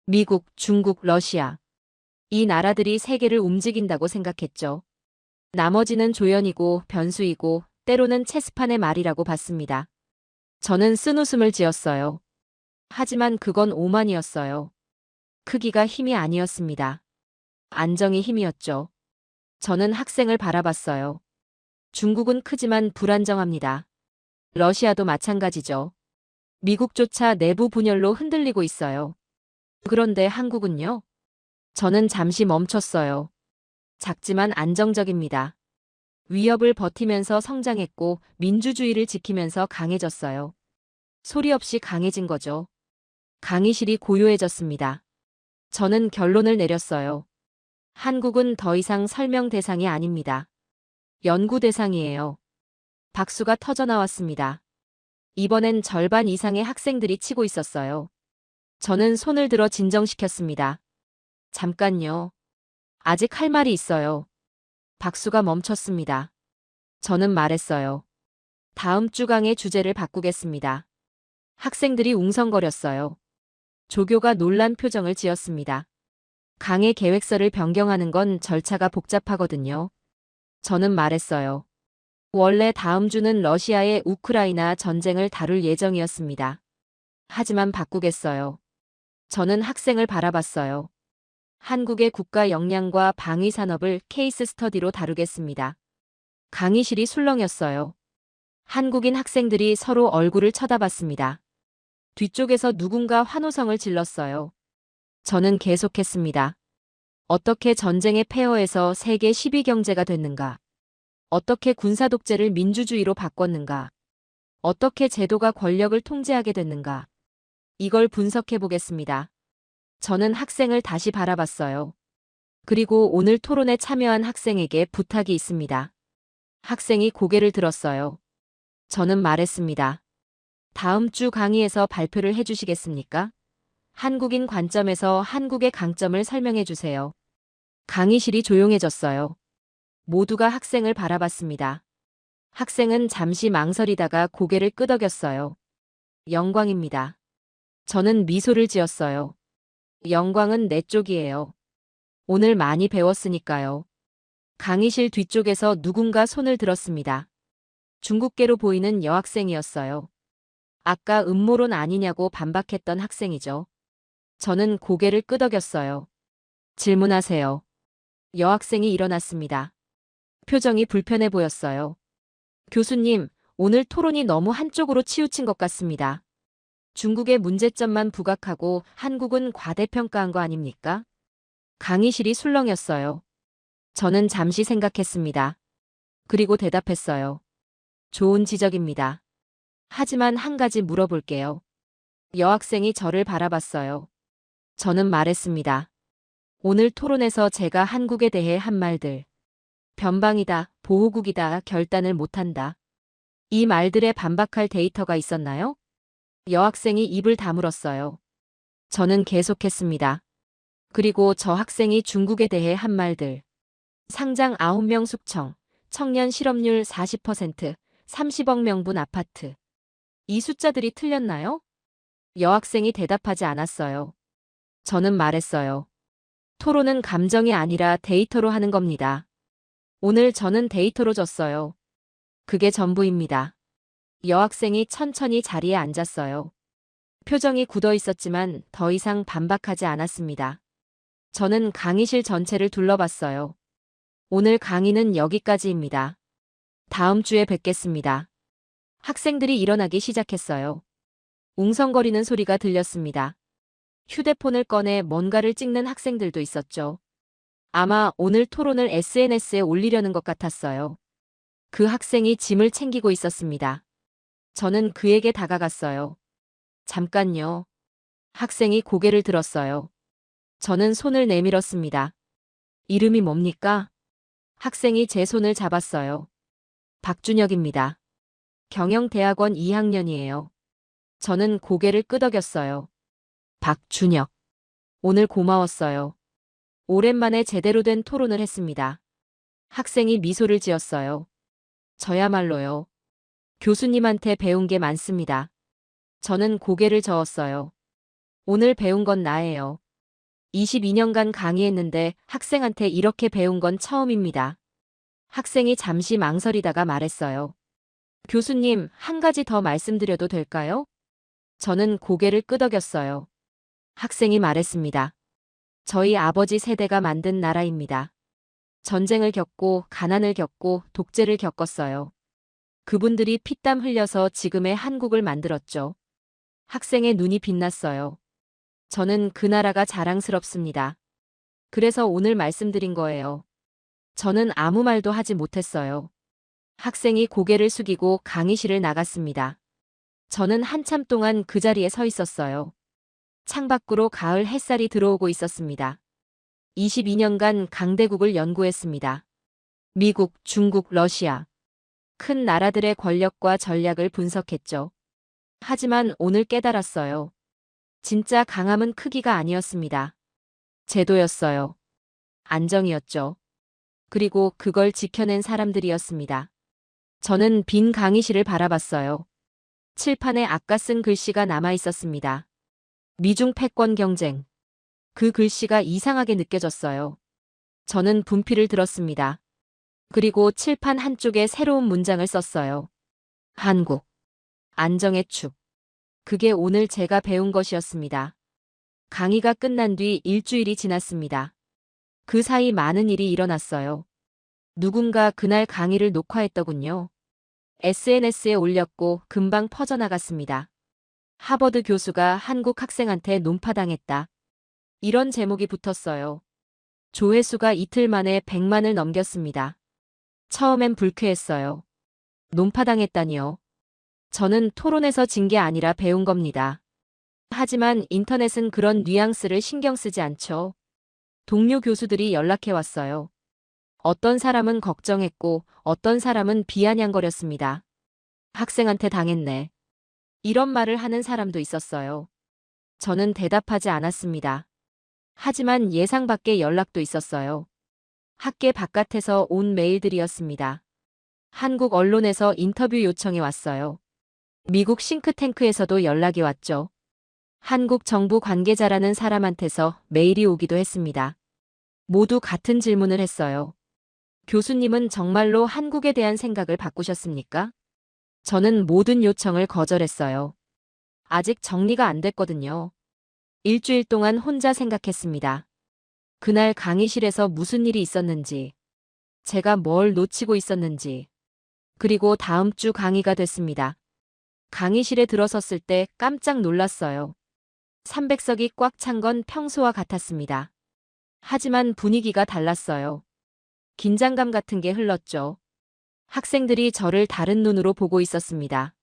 [SPEAKER 4] 미국, 중국, 러시아. 이 나라들이 세계를 움직인다고 생각했죠. 나머지는 조연이고 변수이고 때로는 체스판의 말이라고 봤습니다. 저는 쓴웃음을 지었어요. 하지만 그건 오만이었어요. 크기가 힘이 아니었습니다. 안정이 힘이었죠. 저는 학생을 바라봤어요. 중국은 크지만 불안정합니다. 러시아도 마찬가지죠. 미국조차 내부 분열로 흔들리고 있어요. 그런데 한국은요? 저는 잠시 멈췄어요. 작지만 안정적입니다. 위협을 버티면서 성장했고 민주주의를 지키면서 강해졌어요. 소리 없이 강해진 거죠. 강의실이 고요해졌습니다. 저는 결론을 내렸어요. 한국은 더 이상 설명 대상이 아닙니다. 연구 대상이에요. 박수가 터져나왔습니다. 이번엔 절반 이상의 학생들이 치고 있었어요. 저는 손을 들어 진정시켰습니다. 잠깐요. 아직 할 말이 있어요. 박수가 멈췄습니다. 저는 말했어요. 다음 주 강의 주제를 바꾸겠습니다. 학생들이 웅성거렸어요. 조교가 놀란 표정을 지었습니다. 강의 계획서를 변경하는 건 절차가 복잡하거든요. 저는 말했어요. 원래 다음 주는 러시아의 우크라이나 전쟁을 다룰 예정이었습니다. 하지만 바꾸겠어요. 저는 학생을 바라봤어요. 한국의 국가 역량과 방위 산업을 케이스 스터디로 다루겠습니다. 강의실이 술렁였어요. 한국인 학생들이 서로 얼굴을 쳐다봤습니다. 뒤쪽에서 누군가 환호성을 질렀어요. 저는 계속했습니다. 어떻게 전쟁의 폐허에서 세계 10위 경제가 됐는가? 어떻게 군사 독재를 민주주의로 바꿨는가? 어떻게 제도가 권력을 통제하게 됐는가? 이걸 분석해 보겠습니다. 저는 학생을 다시 바라봤어요. 그리고 오늘 토론에 참여한 학생에게 부탁이 있습니다. 학생이 고개를 들었어요. 저는 말했습니다. 다음 주 강의에서 발표를 해주시겠습니까? 한국인 관점에서 한국의 강점을 설명해 주세요. 강의실이 조용해졌어요. 모두가 학생을 바라봤습니다. 학생은 잠시 망설이다가 고개를 끄덕였어요. 영광입니다. 저는 미소를 지었어요. 영광은 내 쪽이에요. 오늘 많이 배웠으니까요. 강의실 뒤쪽에서 누군가 손을 들었습니다. 중국계로 보이는 여학생이었어요. 아까 음모론 아니냐고 반박했던 학생이죠. 저는 고개를 끄덕였어요. 질문하세요. 여학생이 일어났습니다. 표정이 불편해 보였어요. 교수님, 오늘 토론이 너무 한쪽으로 치우친 것 같습니다. 중국의 문제점만 부각하고 한국은 과대평가한 거 아닙니까? 강의실이 술렁였어요. 저는 잠시 생각했습니다. 그리고 대답했어요. 좋은 지적입니다. 하지만 한 가지 물어볼게요. 여학생이 저를 바라봤어요. 저는 말했습니다. 오늘 토론에서 제가 한국에 대해 한 말들. 변방이다, 보호국이다, 결단을 못한다. 이 말들에 반박할 데이터가 있었나요? 여학생이 입을 다물었어요. 저는 계속했습니다. 그리고 저 학생이 중국에 대해 한 말들. 상장 9명 숙청, 청년 실업률 40%, 30억 명분 아파트. 이 숫자들이 틀렸나요? 여학생이 대답하지 않았어요. 저는 말했어요. 토론은 감정이 아니라 데이터로 하는 겁니다. 오늘 저는 데이터로 졌어요. 그게 전부입니다. 여학생이 천천히 자리에 앉았어요. 표정이 굳어 있었지만 더 이상 반박하지 않았습니다. 저는 강의실 전체를 둘러봤어요. 오늘 강의는 여기까지입니다. 다음 주에 뵙겠습니다. 학생들이 일어나기 시작했어요. 웅성거리는 소리가 들렸습니다. 휴대폰을 꺼내 뭔가를 찍는 학생들도 있었죠. 아마 오늘 토론을 SNS에 올리려는 것 같았어요. 그 학생이 짐을 챙기고 있었습니다. 저는 그에게 다가갔어요. 잠깐요. 학생이 고개를 들었어요. 저는 손을 내밀었습니다. 이름이 뭡니까? 학생이 제 손을 잡았어요. 박준혁입니다. 경영대학원 2학년이에요. 저는 고개를 끄덕였어요. 박준혁. 오늘 고마웠어요. 오랜만에 제대로 된 토론을 했습니다. 학생이 미소를 지었어요. 저야말로요. 교수님한테 배운 게 많습니다. 저는 고개를 저었어요. 오늘 배운 건 나예요. 22년간 강의했는데 학생한테 이렇게 배운 건 처음입니다. 학생이 잠시 망설이다가 말했어요. 교수님, 한 가지 더 말씀드려도 될까요? 저는 고개를 끄덕였어요. 학생이 말했습니다. 저희 아버지 세대가 만든 나라입니다. 전쟁을 겪고 가난을 겪고 독재를 겪었어요. 그분들이 피땀 흘려서 지금의 한국을 만들었죠. 학생의 눈이 빛났어요. 저는 그 나라가 자랑스럽습니다. 그래서 오늘 말씀드린 거예요. 저는 아무 말도 하지 못했어요. 학생이 고개를 숙이고 강의실을 나갔습니다. 저는 한참 동안 그 자리에 서 있었어요. 창밖으로 가을 햇살이 들어오고 있었습니다. 22년간 강대국을 연구했습니다. 미국, 중국, 러시아. 큰 나라들의 권력과 전략을 분석했죠. 하지만 오늘 깨달았어요. 진짜 강함은 크기가 아니었습니다. 제도였어요. 안정이었죠. 그리고 그걸 지켜낸 사람들이었습니다. 저는 빈 강의실을 바라봤어요. 칠판에 아까 쓴 글씨가 남아 있었습니다. 미중 패권 경쟁. 그 글씨가 이상하게 느껴졌어요. 저는 분필을 들었습니다. 그리고 칠판 한쪽에 새로운 문장을 썼어요. 한국. 안정의 축. 그게 오늘 제가 배운 것이었습니다. 강의가 끝난 뒤 일주일이 지났습니다. 그 사이 많은 일이 일어났어요. 누군가 그날 강의를 녹화했더군요. SNS에 올렸고 금방 퍼져나갔습니다. 하버드 교수가 한국 학생한테 논파당했다. 이런 제목이 붙었어요. 조회수가 이틀 만에 100만을 넘겼습니다. 처음엔 불쾌했어요. 논파당했다니요. 저는 토론에서 진 게 아니라 배운 겁니다. 하지만 인터넷은 그런 뉘앙스를 신경 쓰지 않죠. 동료 교수들이 연락해 왔어요. 어떤 사람은 걱정했고 어떤 사람은 비아냥거렸습니다. 학생한테 당했네. 이런 말을 하는 사람도 있었어요. 저는 대답하지 않았습니다. 하지만 예상 밖의 연락도 있었어요. 학계 바깥에서 온 메일들이었습니다. 한국 언론에서 인터뷰 요청이 왔어요. 미국 싱크탱크에서도 연락이 왔죠. 한국 정부 관계자라는 사람한테서 메일이 오기도 했습니다. 모두 같은 질문을 했어요. 교수님은 정말로 한국에 대한 생각을 바꾸셨습니까? 저는 모든 요청을 거절했어요. 아직 정리가 안 됐거든요. 일주일 동안 혼자 생각했습니다. 그날 강의실에서 무슨 일이 있었는지, 제가 뭘 놓치고 있었는지, 그리고 다음 주 강의가 됐습니다. 강의실에 들어섰을 때 깜짝 놀랐어요. 300석이 꽉 찬 건 평소와 같았습니다. 하지만 분위기가 달랐어요. 긴장감 같은 게 흘렀죠. 학생들이 저를 다른 눈으로 보고 있었습니다.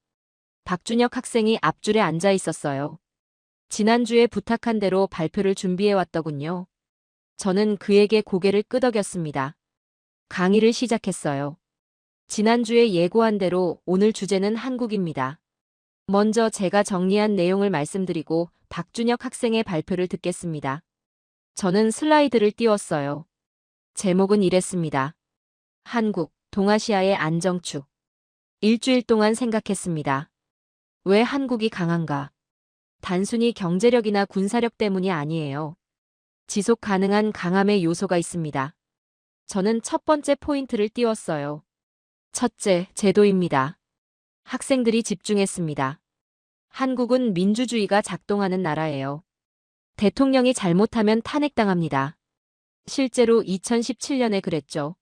[SPEAKER 4] 박준혁 학생이 앞줄에 앉아 있었어요. 지난주에 부탁한 대로 발표를 준비해 왔더군요. 저는 그에게 고개를 끄덕였습니다. 강의를 시작했어요. 지난주에 예고한 대로 오늘 주제는 한국입니다. 먼저 제가 정리한 내용을 말씀드리고 박준혁 학생의 발표를 듣겠습니다. 저는 슬라이드를 띄웠어요. 제목은 이랬습니다. 한국, 동아시아의 안정축. 일주일 동안 생각했습니다. 왜 한국이 강한가? 단순히 경제력이나 군사력 때문이 아니에요. 지속 가능한 강함의 요소가 있습니다. 저는 첫 번째 포인트를 띄웠어요. 첫째, 제도입니다. 학생들이 집중했습니다. 한국은 민주주의가 작동하는 나라예요. 대통령이 잘못하면 탄핵당합니다. 실제로 2017년에 그랬죠.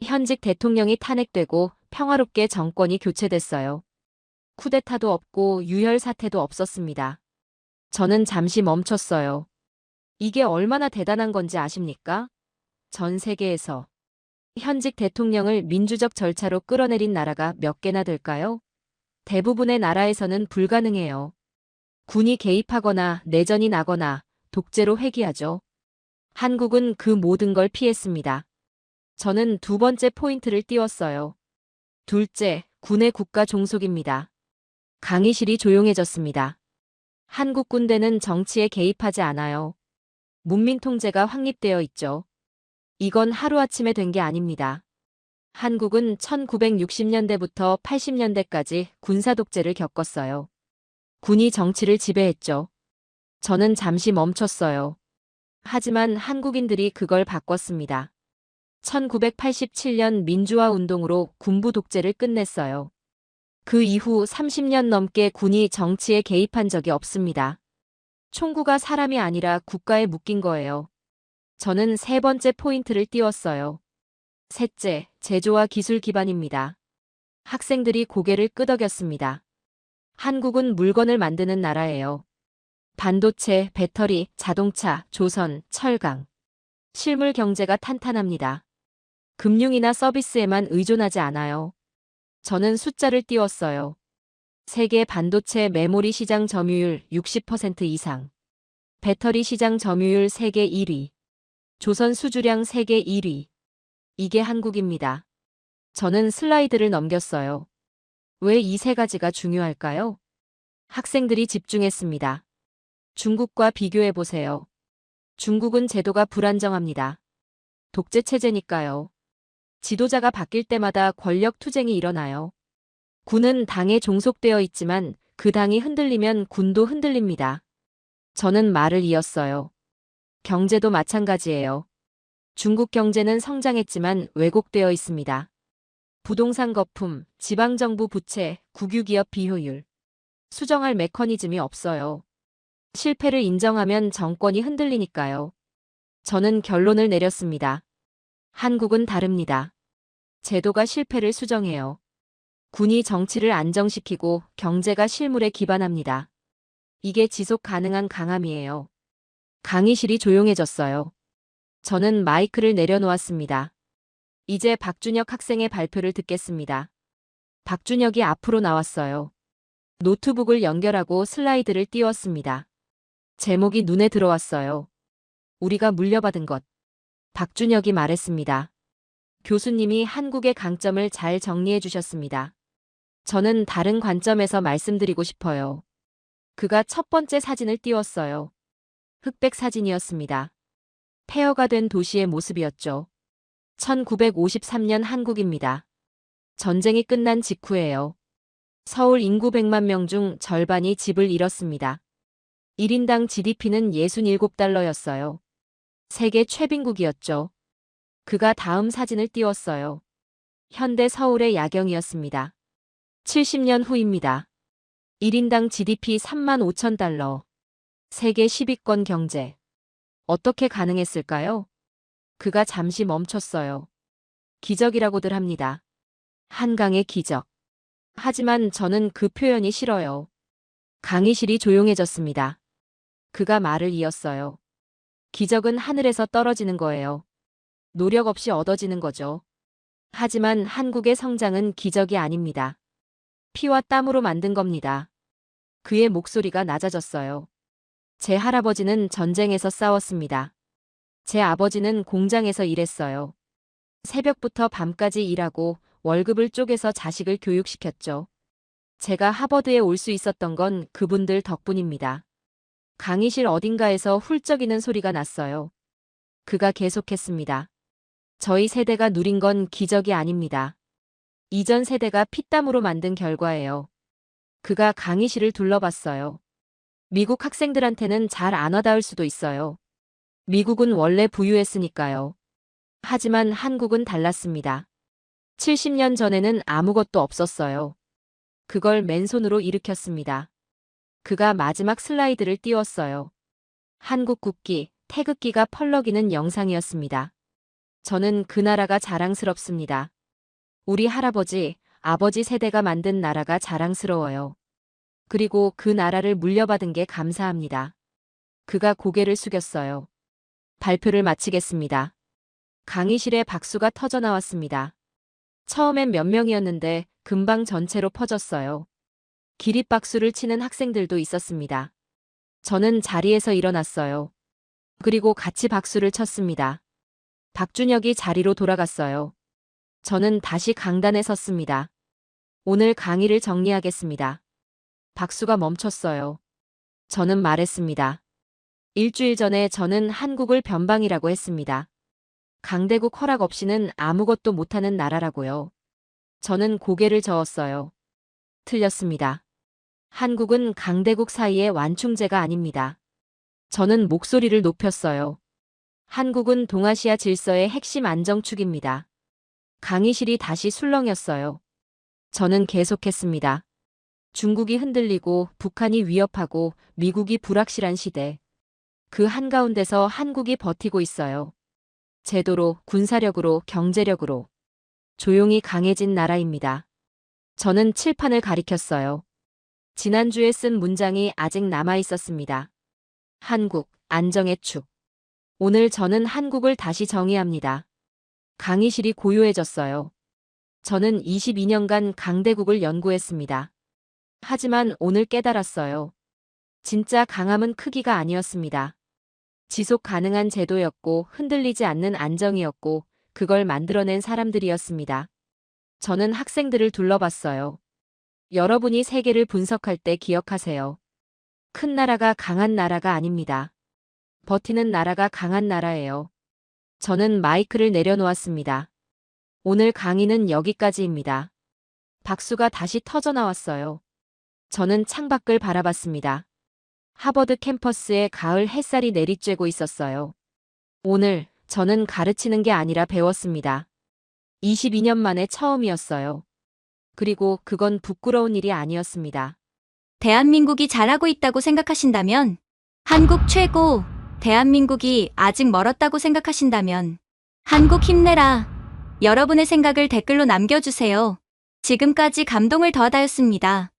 [SPEAKER 4] 현직 대통령이 탄핵되고 평화롭게 정권이 교체됐어요. 쿠데타도 없고 유혈 사태도 없었습니다. 저는 잠시 멈췄어요. 이게 얼마나 대단한 건지 아십니까? 전 세계에서 현직 대통령을 민주적 절차로 끌어내린 나라가 몇 개나 될까요? 대부분의 나라에서는 불가능해요. 군이 개입하거나 내전이 나거나 독재로 회귀하죠. 한국은 그 모든 걸 피했습니다. 저는 두 번째 포인트를 띄웠어요. 둘째, 군의 국가 종속입니다. 강의실이 조용해졌습니다. 한국 군대는 정치에 개입하지 않아요. 문민 통제가 확립되어 있죠. 이건 하루아침에 된 게 아닙니다. 한국은 1960년대부터 80년대까지 군사 독재를 겪었어요. 군이 정치를 지배했죠. 저는 잠시 멈췄어요. 하지만 한국인들이 그걸 바꿨습니다. 1987년 민주화 운동으로 군부 독재를 끝냈어요. 그 이후 30년 넘게 군이 정치에 개입한 적이 없습니다. 총구가 사람이 아니라 국가에 묶인 거예요. 저는 세 번째 포인트를 띄웠어요. 셋째, 제조와 기술 기반입니다. 학생들이 고개를 끄덕였습니다. 한국은 물건을 만드는 나라예요. 반도체, 배터리, 자동차, 조선, 철강. 실물 경제가 탄탄합니다. 금융이나 서비스에만 의존하지 않아요. 저는 숫자를 띄웠어요. 세계 반도체 메모리 시장 점유율 60% 이상. 배터리 시장 점유율 세계 1위. 조선 수주량 세계 1위. 이게 한국입니다. 저는 슬라이드를 넘겼어요. 왜 이 세 가지가 중요할까요? 학생들이 집중했습니다. 중국과 비교해보세요. 중국은 제도가 불안정합니다. 독재 체제니까요. 지도자가 바뀔 때마다 권력 투쟁이 일어나요. 군은 당에 종속되어 있지만 그 당이 흔들리면 군도 흔들립니다. 저는 말을 이었어요. 경제도 마찬가지예요. 중국 경제는 성장했지만 왜곡되어 있습니다. 부동산 거품, 지방정부 부채, 국유기업 비효율. 수정할 메커니즘이 없어요. 실패를 인정하면 정권이 흔들리니까요. 저는 결론을 내렸습니다. 한국은 다릅니다. 제도가 실패를 수정해요. 군이 정치를 안정시키고 경제가 실물에 기반합니다. 이게 지속 가능한 강함이에요. 강의실이 조용해졌어요. 저는 마이크를 내려놓았습니다. 이제 박준혁 학생의 발표를 듣겠습니다. 박준혁이 앞으로 나왔어요. 노트북을 연결하고 슬라이드를 띄웠습니다. 제목이 눈에 들어왔어요. 우리가 물려받은 것. 박준혁이 말했습니다. 교수님이 한국의 강점을 잘 정리해 주셨습니다. 저는 다른 관점에서 말씀드리고 싶어요. 그가 첫 번째 사진을 띄웠어요. 흑백 사진이었습니다. 폐허가 된 도시의 모습이었죠. 1953년 한국입니다. 전쟁이 끝난 직후예요. 서울 인구 100만 명 중 절반이 집을 잃었습니다. 1인당 GDP는 67달러였어요. 세계 최빈국이었죠. 그가 다음 사진을 띄웠어요. 현대 서울의 야경이었습니다. 70년 후입니다. 1인당 GDP 3만 5천 달러. 세계 10위권 경제. 어떻게 가능했을까요? 그가 잠시 멈췄어요. 기적이라고들 합니다. 한강의 기적. 하지만 저는 그 표현이 싫어요. 강의실이 조용해졌습니다. 그가 말을 이었어요. 기적은 하늘에서 떨어지는 거예요. 노력 없이 얻어지는 거죠. 하지만 한국의 성장은 기적이 아닙니다. 피와 땀으로 만든 겁니다. 그의 목소리가 낮아졌어요. 제 할아버지는 전쟁에서 싸웠습니다. 제 아버지는 공장에서 일했어요. 새벽부터 밤까지 일하고 월급을 쪼개서 자식을 교육시켰죠. 제가 하버드에 올 수 있었던 건 그분들 덕분입니다. 강의실 어딘가에서 훌쩍이는 소리가 났어요. 그가 계속했습니다. 저희 세대가 누린 건 기적이 아닙니다. 이전 세대가 피땀으로 만든 결과예요. 그가 강의실을 둘러봤어요. 미국 학생들한테는 잘 안 와닿을 수도 있어요. 미국은 원래 부유했으니까요. 하지만 한국은 달랐습니다. 70년 전에는 아무것도 없었어요. 그걸 맨손으로 일으켰습니다. 그가 마지막 슬라이드를 띄웠어요. 한국 국기, 태극기가 펄럭이는 영상이었습니다. 저는 그 나라가 자랑스럽습니다. 우리 할아버지, 아버지 세대가 만든 나라가 자랑스러워요. 그리고 그 나라를 물려받은 게 감사합니다. 그가 고개를 숙였어요. 발표를 마치겠습니다. 강의실에 박수가 터져 나왔습니다. 처음엔 몇 명이었는데 금방 전체로 퍼졌어요. 기립박수를 치는 학생들도 있었습니다. 저는 자리에서 일어났어요. 그리고 같이 박수를 쳤습니다. 박준혁이 자리로 돌아갔어요. 저는 다시 강단에 섰습니다. 오늘 강의를 정리하겠습니다. 박수가 멈췄어요. 저는 말했습니다. 일주일 전에 저는 한국을 변방이라고 했습니다. 강대국 허락 없이는 아무것도 못하는 나라라고요. 저는 고개를 저었어요. 틀렸습니다. 한국은 강대국 사이의 완충제가 아닙니다. 저는 목소리를 높였어요. 한국은 동아시아 질서의 핵심 안정축입니다. 강의실이 다시 술렁였어요. 저는 계속했습니다. 중국이 흔들리고 북한이 위협하고 미국이 불확실한 시대. 그 한가운데서 한국이 버티고 있어요. 제도로, 군사력으로, 경제력으로. 조용히 강해진 나라입니다. 저는 칠판을 가리켰어요. 지난주에 쓴 문장이 아직 남아 있었습니다. 한국, 안정의 축. 오늘 저는 한국을 다시 정의합니다. 강의실이 고요해졌어요. 저는 22년간 강대국을 연구했습니다. 하지만 오늘 깨달았어요. 진짜 강함은 크기가 아니었습니다. 지속 가능한 제도였고 흔들리지 않는 안정이었고 그걸 만들어낸 사람들이었습니다. 저는 학생들을 둘러봤어요. 여러분이 세계를 분석할 때 기억하세요. 큰 나라가 강한 나라가 아닙니다. 버티는 나라가 강한 나라예요. 저는 마이크를 내려놓았습니다. 오늘 강의는 여기까지입니다. 박수가 다시 터져 나왔어요. 저는 창밖을 바라봤습니다. 하버드 캠퍼스에 가을 햇살이 내리쬐고 있었어요. 오늘 저는 가르치는 게 아니라 배웠습니다. 22년 만에 처음이었어요. 그리고 그건 부끄러운 일이 아니었습니다.
[SPEAKER 5] 대한민국이 잘하고 있다고 생각하신다면, 한국 최고, 대한민국이 아직 멀었다고 생각하신다면, 한국 힘내라. 여러분의 생각을 댓글로 남겨주세요. 지금까지 감동을 더하다였습니다.